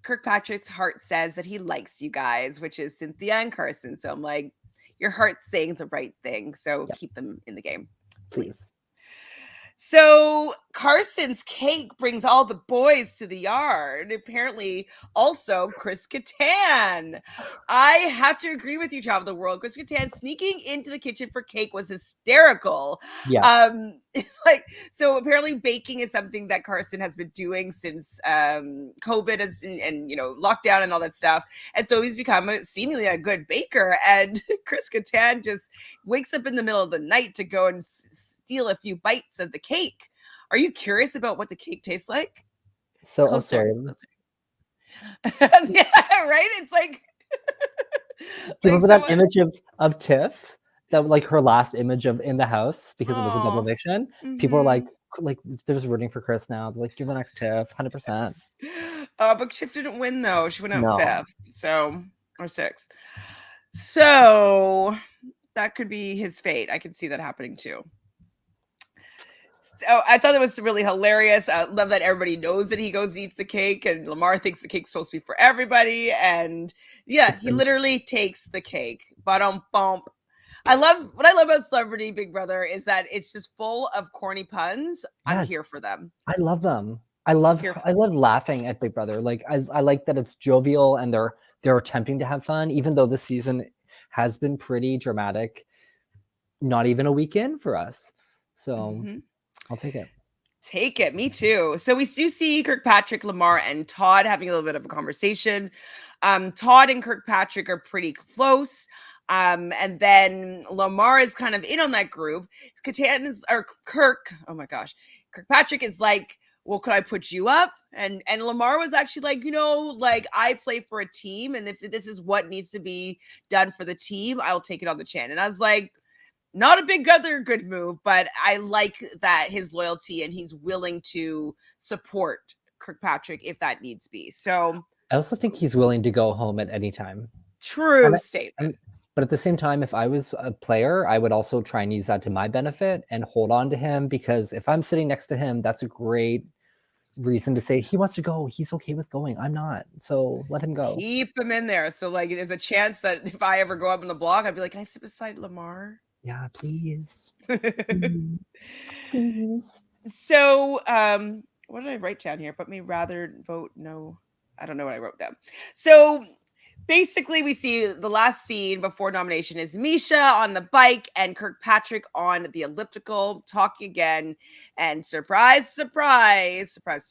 Kirkpatrick's heart says that he likes you guys, which is Cynthia and Carson. So I'm like, your heart's saying the right thing. So keep them in the game, please. So Carson's cake brings all the boys to the yard. Apparently, also Kris Kattan. I have to agree with you, Travel the World. Kris Kattan sneaking into the kitchen for cake was hysterical. Yeah. So apparently baking is something that Carson has been doing since COVID and lockdown and all that stuff. And so he's become seemingly a good baker. And Kris Kattan just wakes up in the middle of the night to go and steal a few bites of the cake. Are you curious about what the cake tastes like? So, Closer. sorry. Yeah, right? It's like... Do you remember that image of Tiff? That like her last image of in the house because it was a double eviction. People are like they're just rooting for Kris now. They're like, you're the next Tiff, 100%. But Tiff didn't win though. She went out No. 5th, so or 6th. So that could be his fate. I can see that happening too. So I thought it was really hilarious. I love that everybody knows that he goes and eats the cake, and Lamar thinks the cake's supposed to be for everybody. And yeah, he literally takes the cake. Bump. What I love about Celebrity Big Brother is that it's just full of corny puns. Yes. I'm here for them. I love them. I love laughing at Big Brother. Like I like that it's jovial and they're attempting to have fun, even though this season has been pretty dramatic. Not even a weekend for us. So I'll take it. Take it. Me too. So we do see Kirkpatrick, Lamar, and Todd having a little bit of a conversation. Todd and Kirkpatrick are pretty close. And then Lamar is kind of in on that group. Kirkpatrick is like, well, could I put you up? And Lamar was actually like, like I play for a team, and if this is what needs to be done for the team, I'll take it on the chin. And I was like, not a big other good move, but I like that his loyalty and he's willing to support Kirkpatrick if that needs be. So I also think he's willing to go home at any time. True statement. But at the same time, if I was a player, I would also try and use that to my benefit and hold on to him, because if I'm sitting next to him, that's a great reason to say he wants to go. He's okay with going. I'm not. So let him go. Keep him in there. So like there's a chance that if I ever go up on the block, I'd be like, can I sit beside Lamar? Yeah, please. Please. So what did I write down here? But may rather vote no. I don't know what I wrote down. So basically, we see the last scene before nomination is Misha on the bike and Kirkpatrick on the elliptical talking again. And surprise to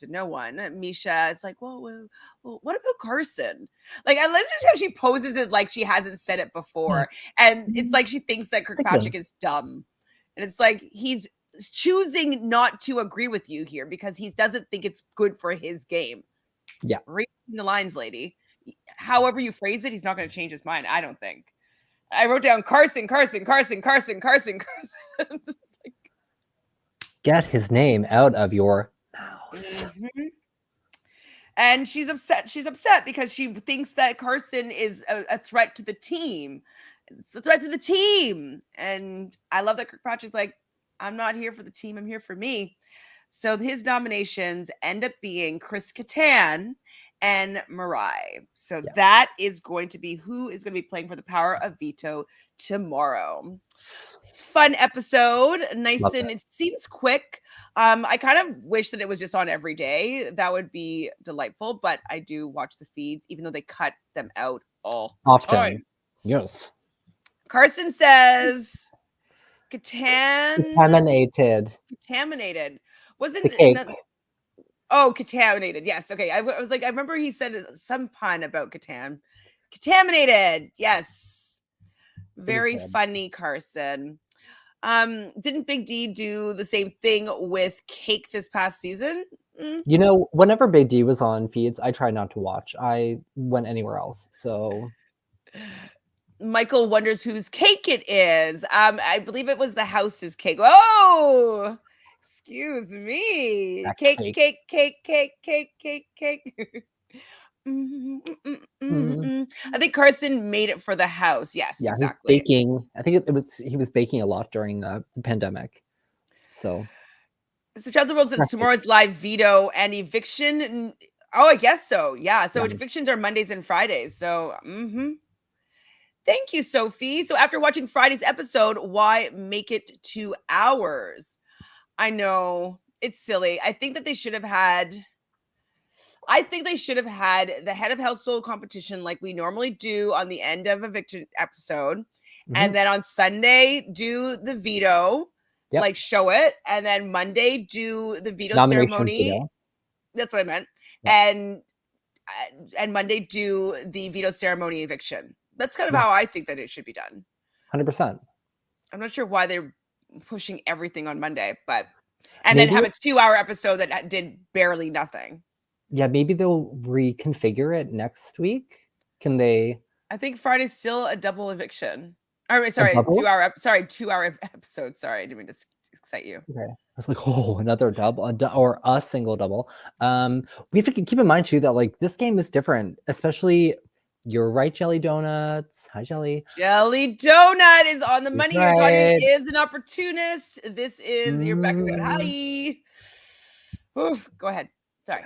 no one, Misha is like, well, what about Carson? Like, I love how she poses it like she hasn't said it before. And it's like she thinks that Kirkpatrick is dumb. And it's like he's choosing not to agree with you here because he doesn't think it's good for his game. Yeah. Reading the lines, lady. However you phrase it, he's not going to change his mind, I don't think. I wrote down Carson. Get his name out of your mouth. And she's upset because she thinks that Carson is a threat to the team. It's a threat to the team. And I love that Kirkpatrick's like, I'm not here for the team, I'm here for me. So his nominations end up being Chris Kattan and Mirai. So that is going to be who is going to be playing for the power of veto tomorrow. Fun episode. Nice. Love and it seems quick. I kind of wish that it was just on every day. That would be delightful, but I do watch the feeds, even though they cut them out all often. Time. Yes. Carson says contaminated. Was it contaminated? Yes. Okay. I was like, I remember he said some pun about contaminated. Yes. Very funny, Carson. Didn't Big D do the same thing with Cake this past season? Whenever Big D was on feeds, I try not to watch. I went anywhere else. So Michael wonders whose cake it is. I believe it was the house's cake. Oh, excuse me. Cake. I think Carson made it for the house. Yes, yeah, exactly. Baking. I think he was baking a lot during the pandemic. So Child the World says tomorrow's live veto and eviction. Oh, I guess so. Yeah. So evictions are Mondays and Fridays. So thank you, Sophie. So after watching Friday's episode, why make it 2 hours? I know it's silly. I think they should have had the head of household competition like we normally do on the end of a eviction episode. And then on Sunday, do the veto, like show it. And then Monday, do the veto ceremony. Video. That's what I meant. Yep. And Monday, do the veto ceremony eviction. That's kind of how I think that it should be done. 100%. I'm not sure why they're pushing everything on Monday, but then have a 2 hour episode that did barely nothing. Yeah, maybe they'll reconfigure it next week. Can they? I think Friday's still a double eviction. Or A sorry, double? 2-hour episode. Sorry, I didn't mean to excite you. Okay. I was like, oh, another double, or a single double. We have to keep in mind too that like this game is different, especially. You're right, Jelly Donuts. Hi, Jelly. Jelly Donut is on the money. Right. Your daughter is an opportunist. This is your back about. Hi. Oof, go ahead. Sorry.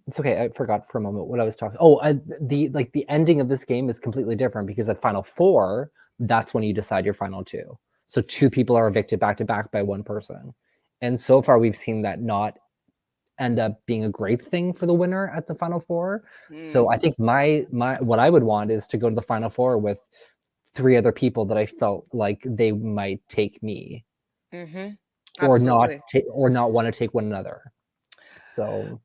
It's okay. I forgot for a moment what I was talking. Oh, the ending of this game is completely different because at Final Four, that's when you decide your final two. So two people are evicted back to back by one person, and so far we've seen that not end up being a great thing for the winner at the Final Four. So I think my what I would want is to go to the Final Four with 3 other people that I felt like they might take me, or not want to take one another. So.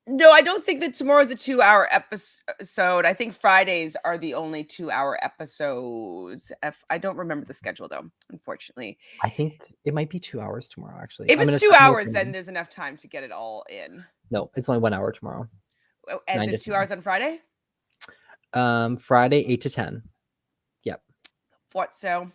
No, I don't think that tomorrow's a 2-hour episode. I think Fridays are the only 2-hour episodes. I don't remember the schedule though, unfortunately. I think it might be 2 hours tomorrow, actually. If it's 2 hours, then there's enough time to get it all in. No, it's only 1 hour tomorrow. Is it 2 hours on Friday? Friday, 8 to 10. Yep. Thought so.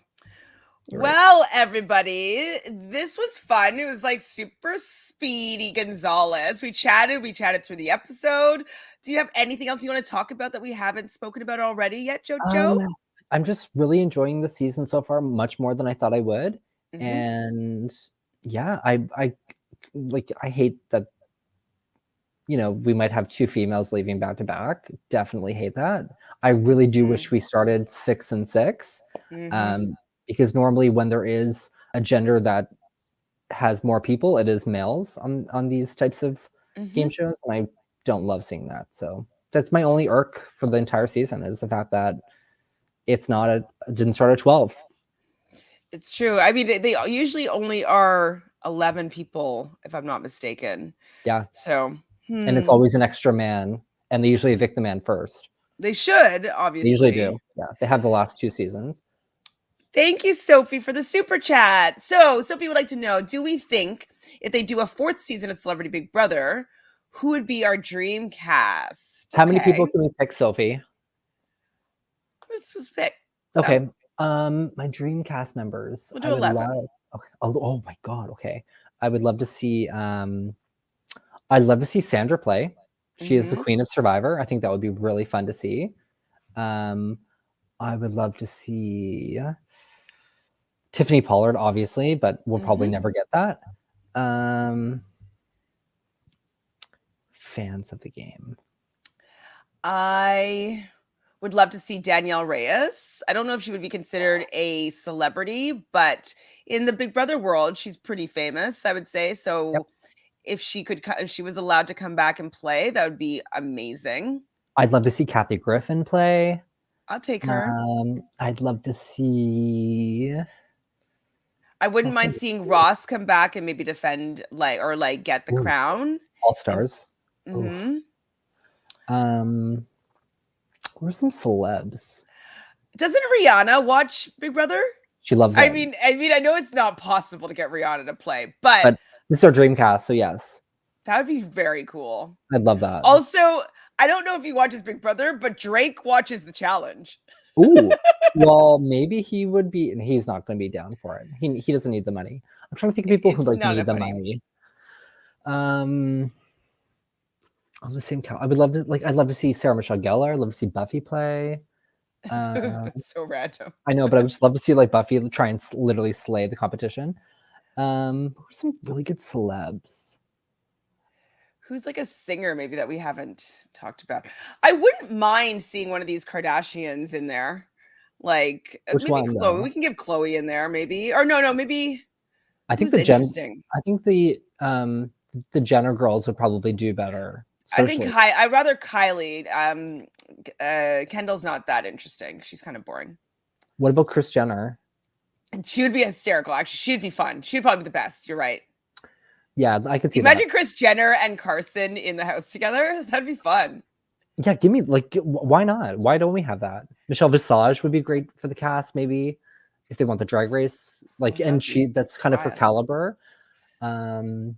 Well, everybody, this was fun. It was like super speedy Gonzalez. We chatted through the episode. Do you have anything else you want to talk about that we haven't spoken about already yet, Jojo? I'm just really enjoying the season so far, much more than I thought I would. And yeah, I hate that, we might have 2 females leaving back to back. Definitely hate that. I really do wish we started 6 and 6. Because normally when there is a gender that has more people, it is males on these types of game shows. And I don't love seeing that. So that's my only irk for the entire season, is the fact that it didn't start at 12. It's true. I mean, they usually only are 11 people, if I'm not mistaken. Yeah. So. And it's always an extra man. And they usually evict the man first. They should, obviously. They usually do. Yeah. They have the last 2 seasons. Thank you, Sophie, for the super chat. So Sophie would like to know, do we think if they do a 4th season of Celebrity Big Brother, who would be our dream cast? How many people can we pick, Sophie? This was picked. Okay. My dream cast members. We'll do 11. Okay. Oh my God. Okay. I would love to see I'd love to see Sandra play. She is the queen of Survivor. I think that would be really fun to see. I would love to see Tiffany Pollard, obviously, but we'll probably never get that. Fans of the game. I would love to see Danielle Reyes. I don't know if she would be considered a celebrity, but in the Big Brother world, she's pretty famous, I would say. So if she was allowed to come back and play, that would be amazing. I'd love to see Kathy Griffin play. I'll take her. I'd love to see. I wouldn't mind seeing Ross come back and maybe defend get the crown. All Stars. Where's some celebs? Doesn't Rihanna watch Big Brother? She loves it. I mean, I know it's not possible to get Rihanna to play, but this is our dream cast, so yes. That would be very cool. I'd love that. Also, I don't know if he watches Big Brother, but Drake watches The Challenge. Ooh, well, maybe he would be, and he's not going to be down for it. He doesn't need the money. I'm trying to think of people who need the money. On the same count, I'd love to see Sarah Michelle Gellar. I'd love to see Buffy play. That's so random. I know, but I would just love to see Buffy try and literally slay the competition. Who are some really good celebs? Who's a singer maybe that we haven't talked about? I wouldn't mind seeing one of these Kardashians in there. Which maybe one, Chloe. though? We can give Chloe in there, maybe. Or no, maybe. I think the Jenner girls would probably do better. Socially. I'd rather Kylie. Kendall's not that interesting. She's kind of boring. What about Kris Jenner? She would be hysterical. Actually, she'd be fun. She'd probably be the best. You're right. Yeah, I could see Imagine Kris Jenner and Carson in the house together. That'd be fun. Yeah, give me why not? Why don't we have that? Michelle Visage would be great for the cast, maybe, if they want the drag race. That's kind of her caliber. I'm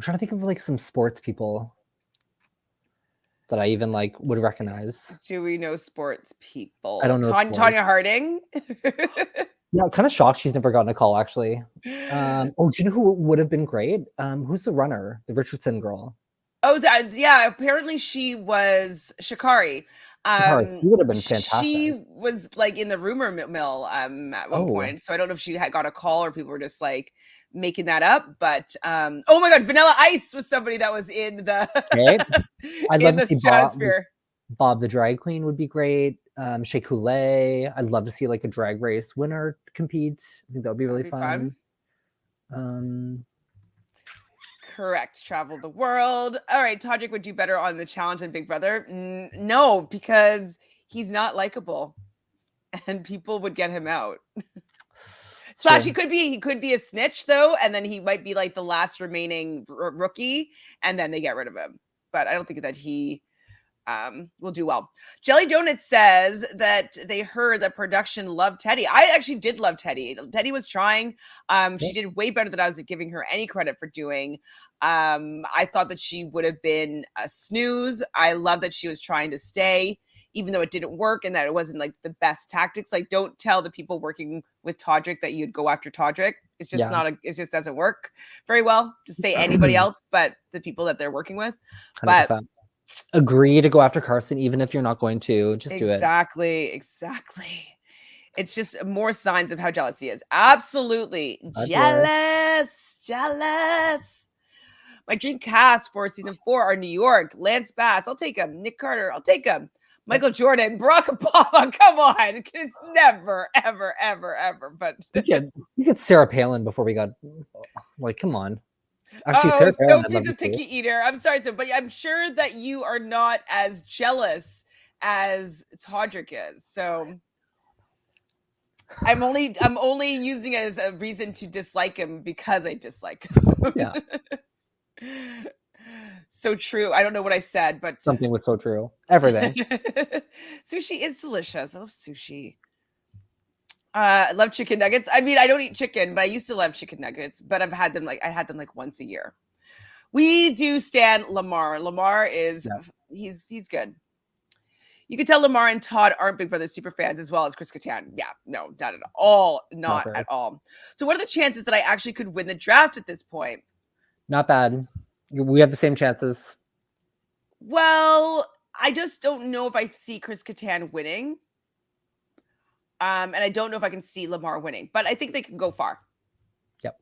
trying to think of some sports people. that I even like would recognize. Do we know sports people? I don't know sports. Tanya Harding. Yeah, kind of shocked she's never gotten a call actually. Oh, do you know who would have been great? Who's the runner? The Richardson girl. Oh, yeah. Apparently, she was Shikari. She would have been fantastic. She was like in the rumor mill at one point. So I don't know if she had got a call or people were just like making that up. But oh my God, Vanilla Ice was somebody that was in the I'd love to see stratosphere. Bob the drag queen would be great. Shea Coulee. I'd love to see like a drag race winner compete. I think that would be really fun. Correct. Travel the world. All right. Todrick would do better on the challenge than Big Brother. No, because he's not likable and people would get him out. Slash, he could be a snitch though. And then he might be like the last remaining rookie and then they get rid of him. But I don't think that he will do well. Jelly Donut says that they heard that production loved Teddy. I actually did love Teddy. Teddy was trying. She did way better than I was giving her any credit for doing. I thought that she would have been a snooze. I love that she was trying to stay, even though it didn't work and that it wasn't like the best tactics. Like, don't tell the people working with Todrick that you'd go after Todrick. It's just it just doesn't work very well. Just say anybody else, but the people that they're working with. 100%. But agree to go after Carson, even if you're not going to. Just do it. Exactly. It's just more signs of how jealous he is. Absolutely. Jealous. My dream cast for season 4 are New York, Lance Bass. I'll take him. Nick Carter. I'll take him. Michael Jordan, Barack Obama. Come on. It's never, ever. But we get Sarah Palin before we got, like, come on. Actually, Sophie's a picky eater. I'm sorry, but I'm sure that you are not as jealous as Todrick is. So I'm only using it as a reason to dislike him because I dislike him. Yeah. So true. I don't know what I said, but something was so true. Everything. Sushi is delicious. I love sushi. I love chicken nuggets. I mean, I don't eat chicken, but I used to love chicken nuggets, but I had them like once a year. We do stand Lamar. Lamar is he's good. You can tell Lamar and Todd aren't Big Brother super fans as well as Chris Kattan. Yeah, no, not at all. Not at all. So what are the chances that I actually could win the draft at this point? Not bad. We have the same chances. Well, I just don't know if I see Chris Kattan winning. And I don't know if I can see Lamar winning, but I think they can go far. Yep.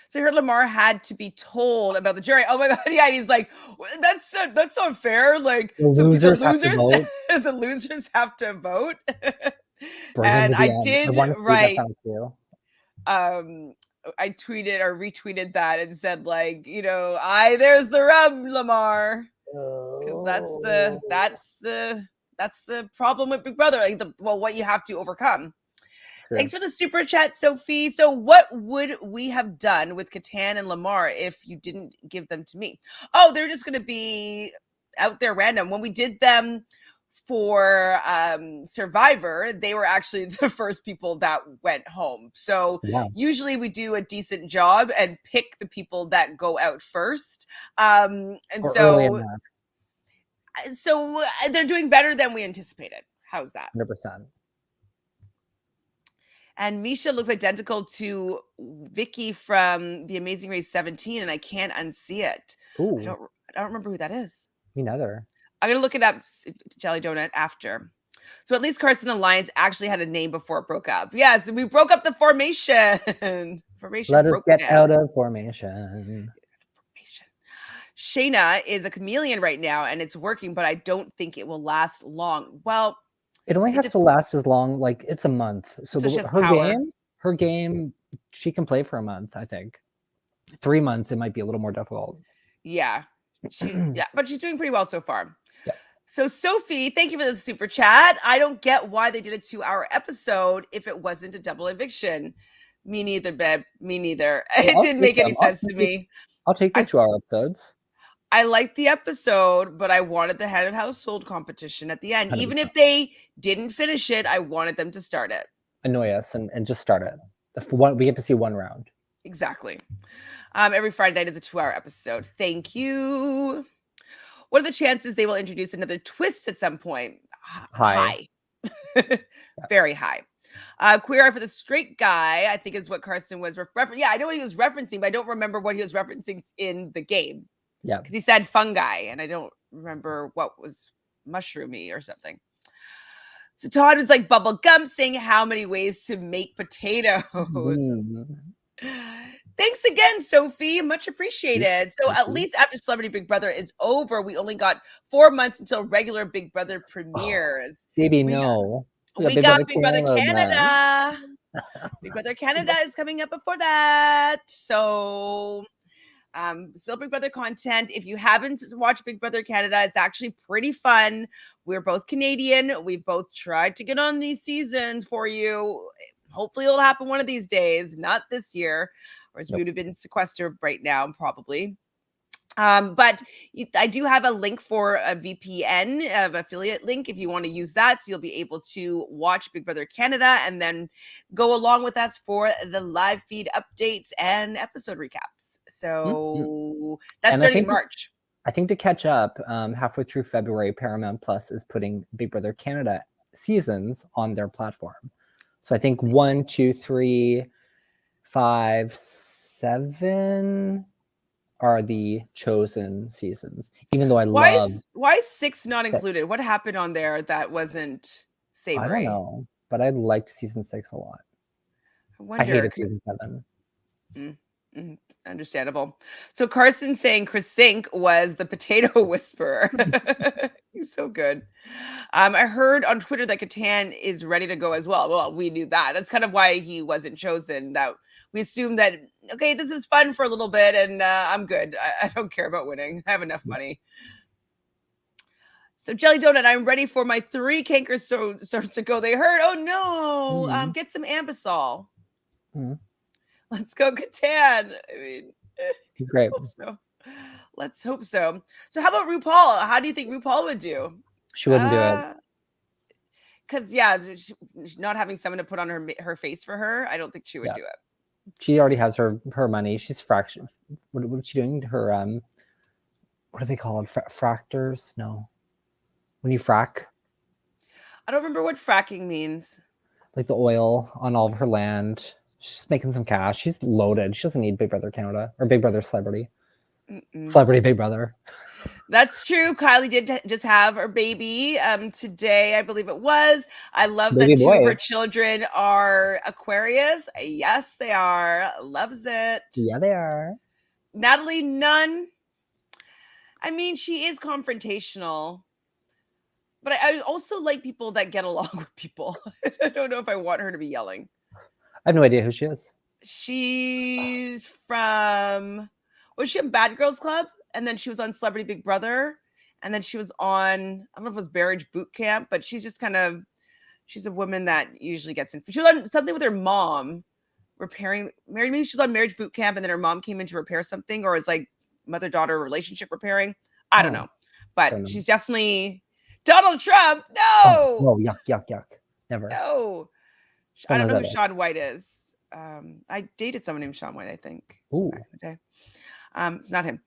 So I heard Lamar had to be told about the jury. Oh my God. Yeah. And he's like, that's not fair. Like the losers the losers have to vote. And I did, right. I tweeted or retweeted that and said like, there's the rub, Lamar. Because that's the problem with Big Brother. Like what you have to overcome. Sure. Thanks for the super chat, Sophie. So what would we have done with Kattan and Lamar if you didn't give them to me? Oh, they're just going to be out there random. When we did them for Survivor, they were actually the first people that went home. So usually we do a decent job and pick the people that go out first. So they're doing better than we anticipated. How's that? 100%. And Misha looks identical to Vicky from The Amazing Race 17, and I can't unsee it. Ooh. I don't remember who that is. Me neither. I'm going to look it up, Jelly Donut, after. So at least Carson Alliance actually had a name before it broke up. Yes, we broke up the formation. Let us get out of formation. Shayna is a chameleon right now, and it's working, but I don't think it will last long. Well, it only has to last as long, like it's a month. So her game, she can play for a month, I think. 3 months, it might be a little more difficult. Yeah. But she's doing pretty well so far. Yeah. So Sophie, thank you for the super chat. I don't get why they did a 2-hour episode if it wasn't a double eviction. Me neither, babe. Me neither. It didn't make any sense to me. I'll take these 2-hour episodes. I liked the episode, but I wanted the head of household competition at the end. 100%. Even if they didn't finish it, I wanted them to start it. Annoy us and just start it. We get to see one round. Exactly. Every Friday night is a 2-hour episode. Thank you. What are the chances they will introduce another twist at some point? High. Very high. Queer Eye for the Straight Guy, I think is what Carson was referencing. Yeah, I know what he was referencing, but I don't remember what he was referencing in the game. Yeah. Because he said fungi, and I don't remember what was mushroomy or something. So Todd was like bubble gum, saying how many ways to make potatoes. Thanks again, Sophie. Much appreciated. So at least after Celebrity Big Brother is over, we only got 4 months until regular Big Brother premieres. Baby, no. We got Big Brother Canada. Big Brother Canada is coming up before that. So still Big Brother content. If you haven't watched Big Brother Canada, it's actually pretty fun. We're both Canadian. We both tried to get on these seasons for you. Hopefully it'll happen one of these days, not this year, or as we would have been sequestered right now, probably. But I do have a link for a VPN affiliate link if you want to use that. So you'll be able to watch Big Brother Canada and then go along with us for the live feed updates and episode recaps. So that's starting in March. I think to catch up, halfway through February, Paramount Plus is putting Big Brother Canada seasons on their platform. So I think 1, 2, 3, 5, 7 are the chosen seasons. Even though why is 6 not included? What happened on there that wasn't savory? I don't know, but I liked season 6 a lot. I hated season 7. Understandable. So Carson saying Chris Sink was the potato whisperer. He's so good. I heard on Twitter that Catan is ready to go as well. Well, we knew that. That's kind of why he wasn't chosen. That we assumed that, okay, this is fun for a little bit and I'm good. I don't care about winning. I have enough money. So Jelly Donut, I'm ready for my 3 canker sores to go. They hurt. Oh no. Get some Ambisol. Let's go, Catan. I mean, great. Let's hope so. So how about RuPaul? How do you think RuPaul would do? She wouldn't do it. Because not having someone to put on her face for her, I don't think she would do it. She already has her money. She's fraction. What is she doing? Her what do they call it? Fractors? No. When you frack. I don't remember what fracking means. Like the oil on all of her land. She's making some cash. She's loaded. She doesn't need Big Brother Canada or Big Brother Celebrity. Celebrity Big Brother. That's true. Kylie did just have her baby today, I believe it was. I love that 2 of her children are Aquarius. Yes, they are. Loves it. Yeah, they are. Natalie Nunn. I mean, she is confrontational. But I also like people that get along with people. I don't know if I want her to be yelling. I have no idea who she is. She's from, was she on Bad Girls Club? And then she was on Celebrity Big Brother. And then she was on, I don't know if it was Marriage Boot Camp, but she's just kind of, she's a woman that usually gets in. She was on something with her mom, repairing, maybe she was on Marriage Boot Camp and then her mom came in to repair something, or is like mother-daughter relationship repairing. I don't know. But she's definitely, Donald Trump, no! Oh, yuck. Never. No. I don't know who Shaun White is. I dated someone named Shaun White, I think. Ooh. Back in the day. It's not him.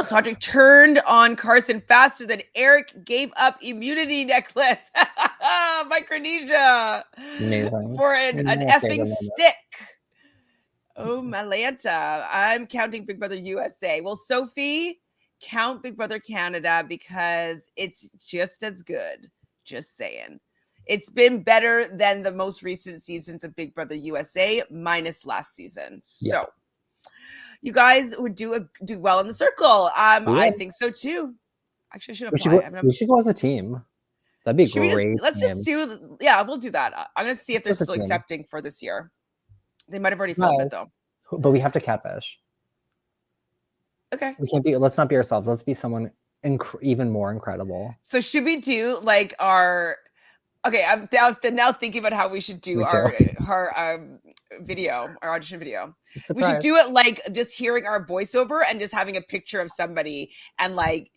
Todrick turned on Carson faster than Eric gave up immunity necklace. Micronesia. Amazing. For an effing stick. Oh, Malanta. I'm counting Big Brother USA. Well, Sophie, count Big Brother Canada because it's just as good. Just saying. It's been better than the most recent seasons of Big Brother USA, minus last season. So you guys would do well in the circle. I think so too. Actually, I should apply. We should go as a team. That'd be great. Let's just do. Yeah, we'll do that. I'm gonna see if they're still accepting for this year. They might have already filmed it though. But we have to catfish. Okay. We can't be. Let's not be ourselves. Let's be someone even more incredible. So should we do like our? Okay, I'm now thinking about how we should do our video, our audition video. Surprise. We should do it like just hearing our voiceover and just having a picture of somebody and like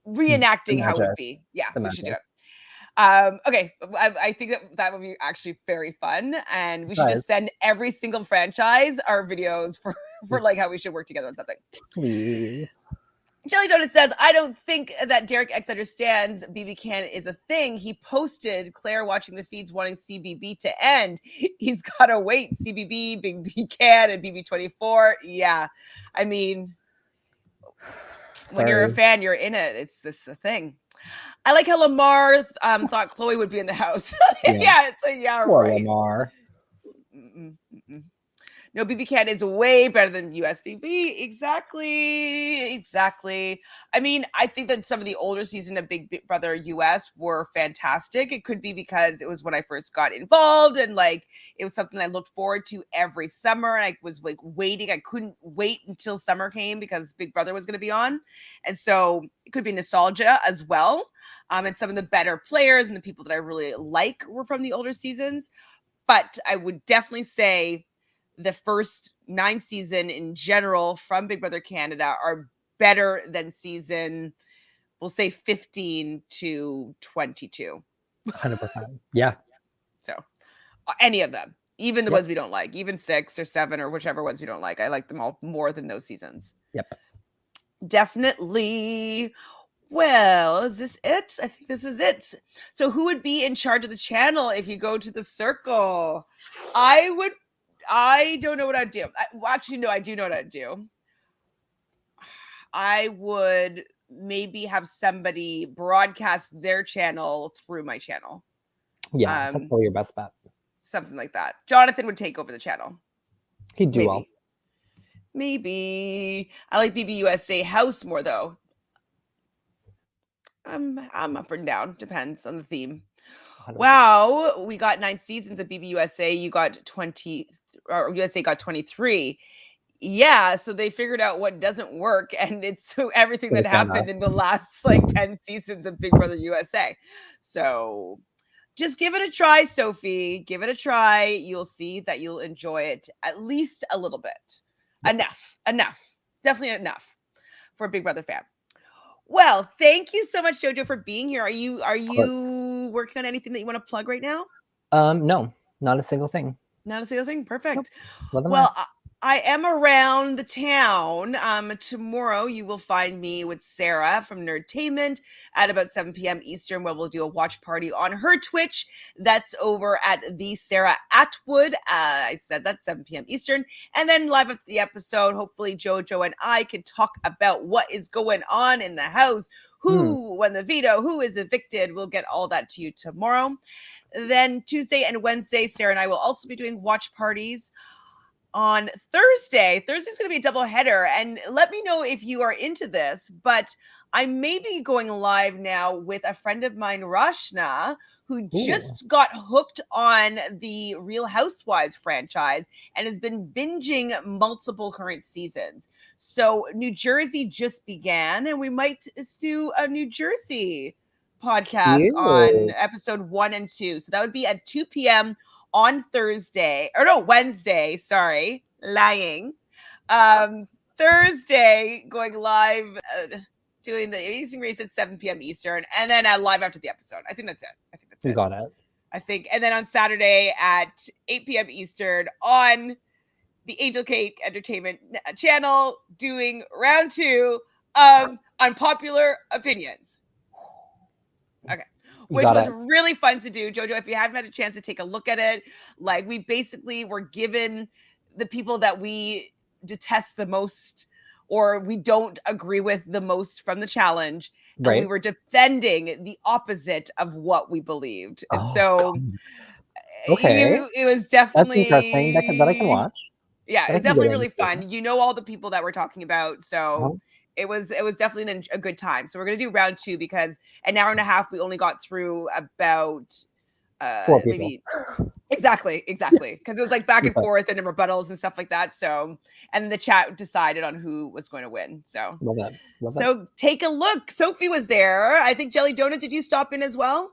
reenacting how it would be. Yeah, we should do it. Okay, I think that would be actually very fun, and we should just send every single franchise our videos for like how we should work together on something. Please. Jelly Donut says, I don't think that Derek X understands BB Can is a thing. He posted Claire watching the feeds wanting CBB to end. He's got to wait. CBB, BB Can, and BB24. Yeah. I mean, when you're a fan, you're in it. It's this a thing. I like how Lamar thought Chloe would be in the house. Yeah, it's like, yeah, poor right. Lamar. No, BB Can is way better than USBB. Exactly. I mean, I think that some of the older seasons of Big Brother US were fantastic. It could be because it was when I first got involved and like it was something I looked forward to every summer. And I was like waiting. I couldn't wait until summer came because Big Brother was going to be on. And so it could be nostalgia as well. And some of the better players and the people that I really like were from the older seasons. But I would definitely say the first 9 seasons in general from Big Brother Canada are better than season, we'll say 15 to 22. 100%. Yeah. So any of them, even the ones we don't like, even 6 or 7 or whichever ones we don't like. I like them all more than those seasons. Yep. Definitely. Well, is this it? I think this is it. So who would be in charge of the channel if you go to the circle? I don't know what I'd do. Actually, no, I do know what I'd do. I would maybe have somebody broadcast their channel through my channel. Yeah, that's probably your best bet. Something like that. Jonathan would take over the channel. He'd do well. Maybe. I like BB USA House more, though. I'm up and down. Depends on the theme. 100%. Wow, we got 9 seasons of BB USA. You got 20, or USA got 23. Yeah, so they figured out what doesn't work, and it's so everything that happened in the last like 10 seasons of Big Brother USA. So just give it a try, Sophie. Give it a try. You'll see that you'll enjoy it at least a little bit. Enough. Definitely enough for a Big Brother fan. Well, thank you so much, Jojo, for being here. Are you working on anything that you want to plug right now? No, not a single thing. Not a single thing. Perfect. Nope. Well, I am around the town. Tomorrow you will find me with Sarah from Nerdtainment at about 7 p.m. Eastern, where we'll do a watch party on her Twitch. That's over at the Sarah Atwood. I said that 7 p.m. Eastern. And then live up the episode, hopefully Jojo and I can talk about what is going on in the house. Who won the veto? Who is evicted? We'll get all that to you tomorrow. Then Tuesday and Wednesday, Sarah and I will also be doing watch parties. On Thursday. Thursday's going to be a double header, and let me know if you are into this, but I may be going live now with a friend of mine, Rashna, who just got hooked on the Real Housewives franchise and has been binging multiple current seasons. So New Jersey just began, and we might do a New Jersey podcast on episode 1 and 2. So that would be at 2 p.m. on Wednesday, sorry, lying. Thursday, going live, doing the Amazing Race at 7 p.m. Eastern, and then live after the episode. I think that's it. You got it. I think, and then on Saturday at 8 p.m. Eastern on the Angel Cake Entertainment channel, doing round 2 of Unpopular Opinions. Okay. Which was really fun to do. Jojo, if you haven't had a chance to take a look at it, like we basically were given the people that we detest the most or we don't agree with the most from the challenge. And we were defending the opposite of what we believed. And it was definitely... That's interesting. That I can watch. Yeah, it was definitely really fun. You know all the people that we're talking about. So... It was definitely a good time. So we're going to do round 2 because an hour and a half, we only got through about 4 people. Maybe. Exactly. Because it was like back and forth and rebuttals and stuff like that. So, and the chat decided on who was going to win. So, Love that. So take a look. Sophie was there. I think Jelly Donut, did you stop in as well?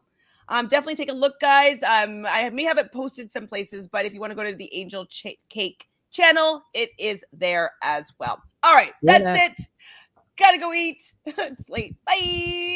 Definitely take a look, guys. I may have it posted some places, but if you want to go to the Angel Cake channel, it is there as well. All right. That's it. Gotta go eat. It's late. Bye.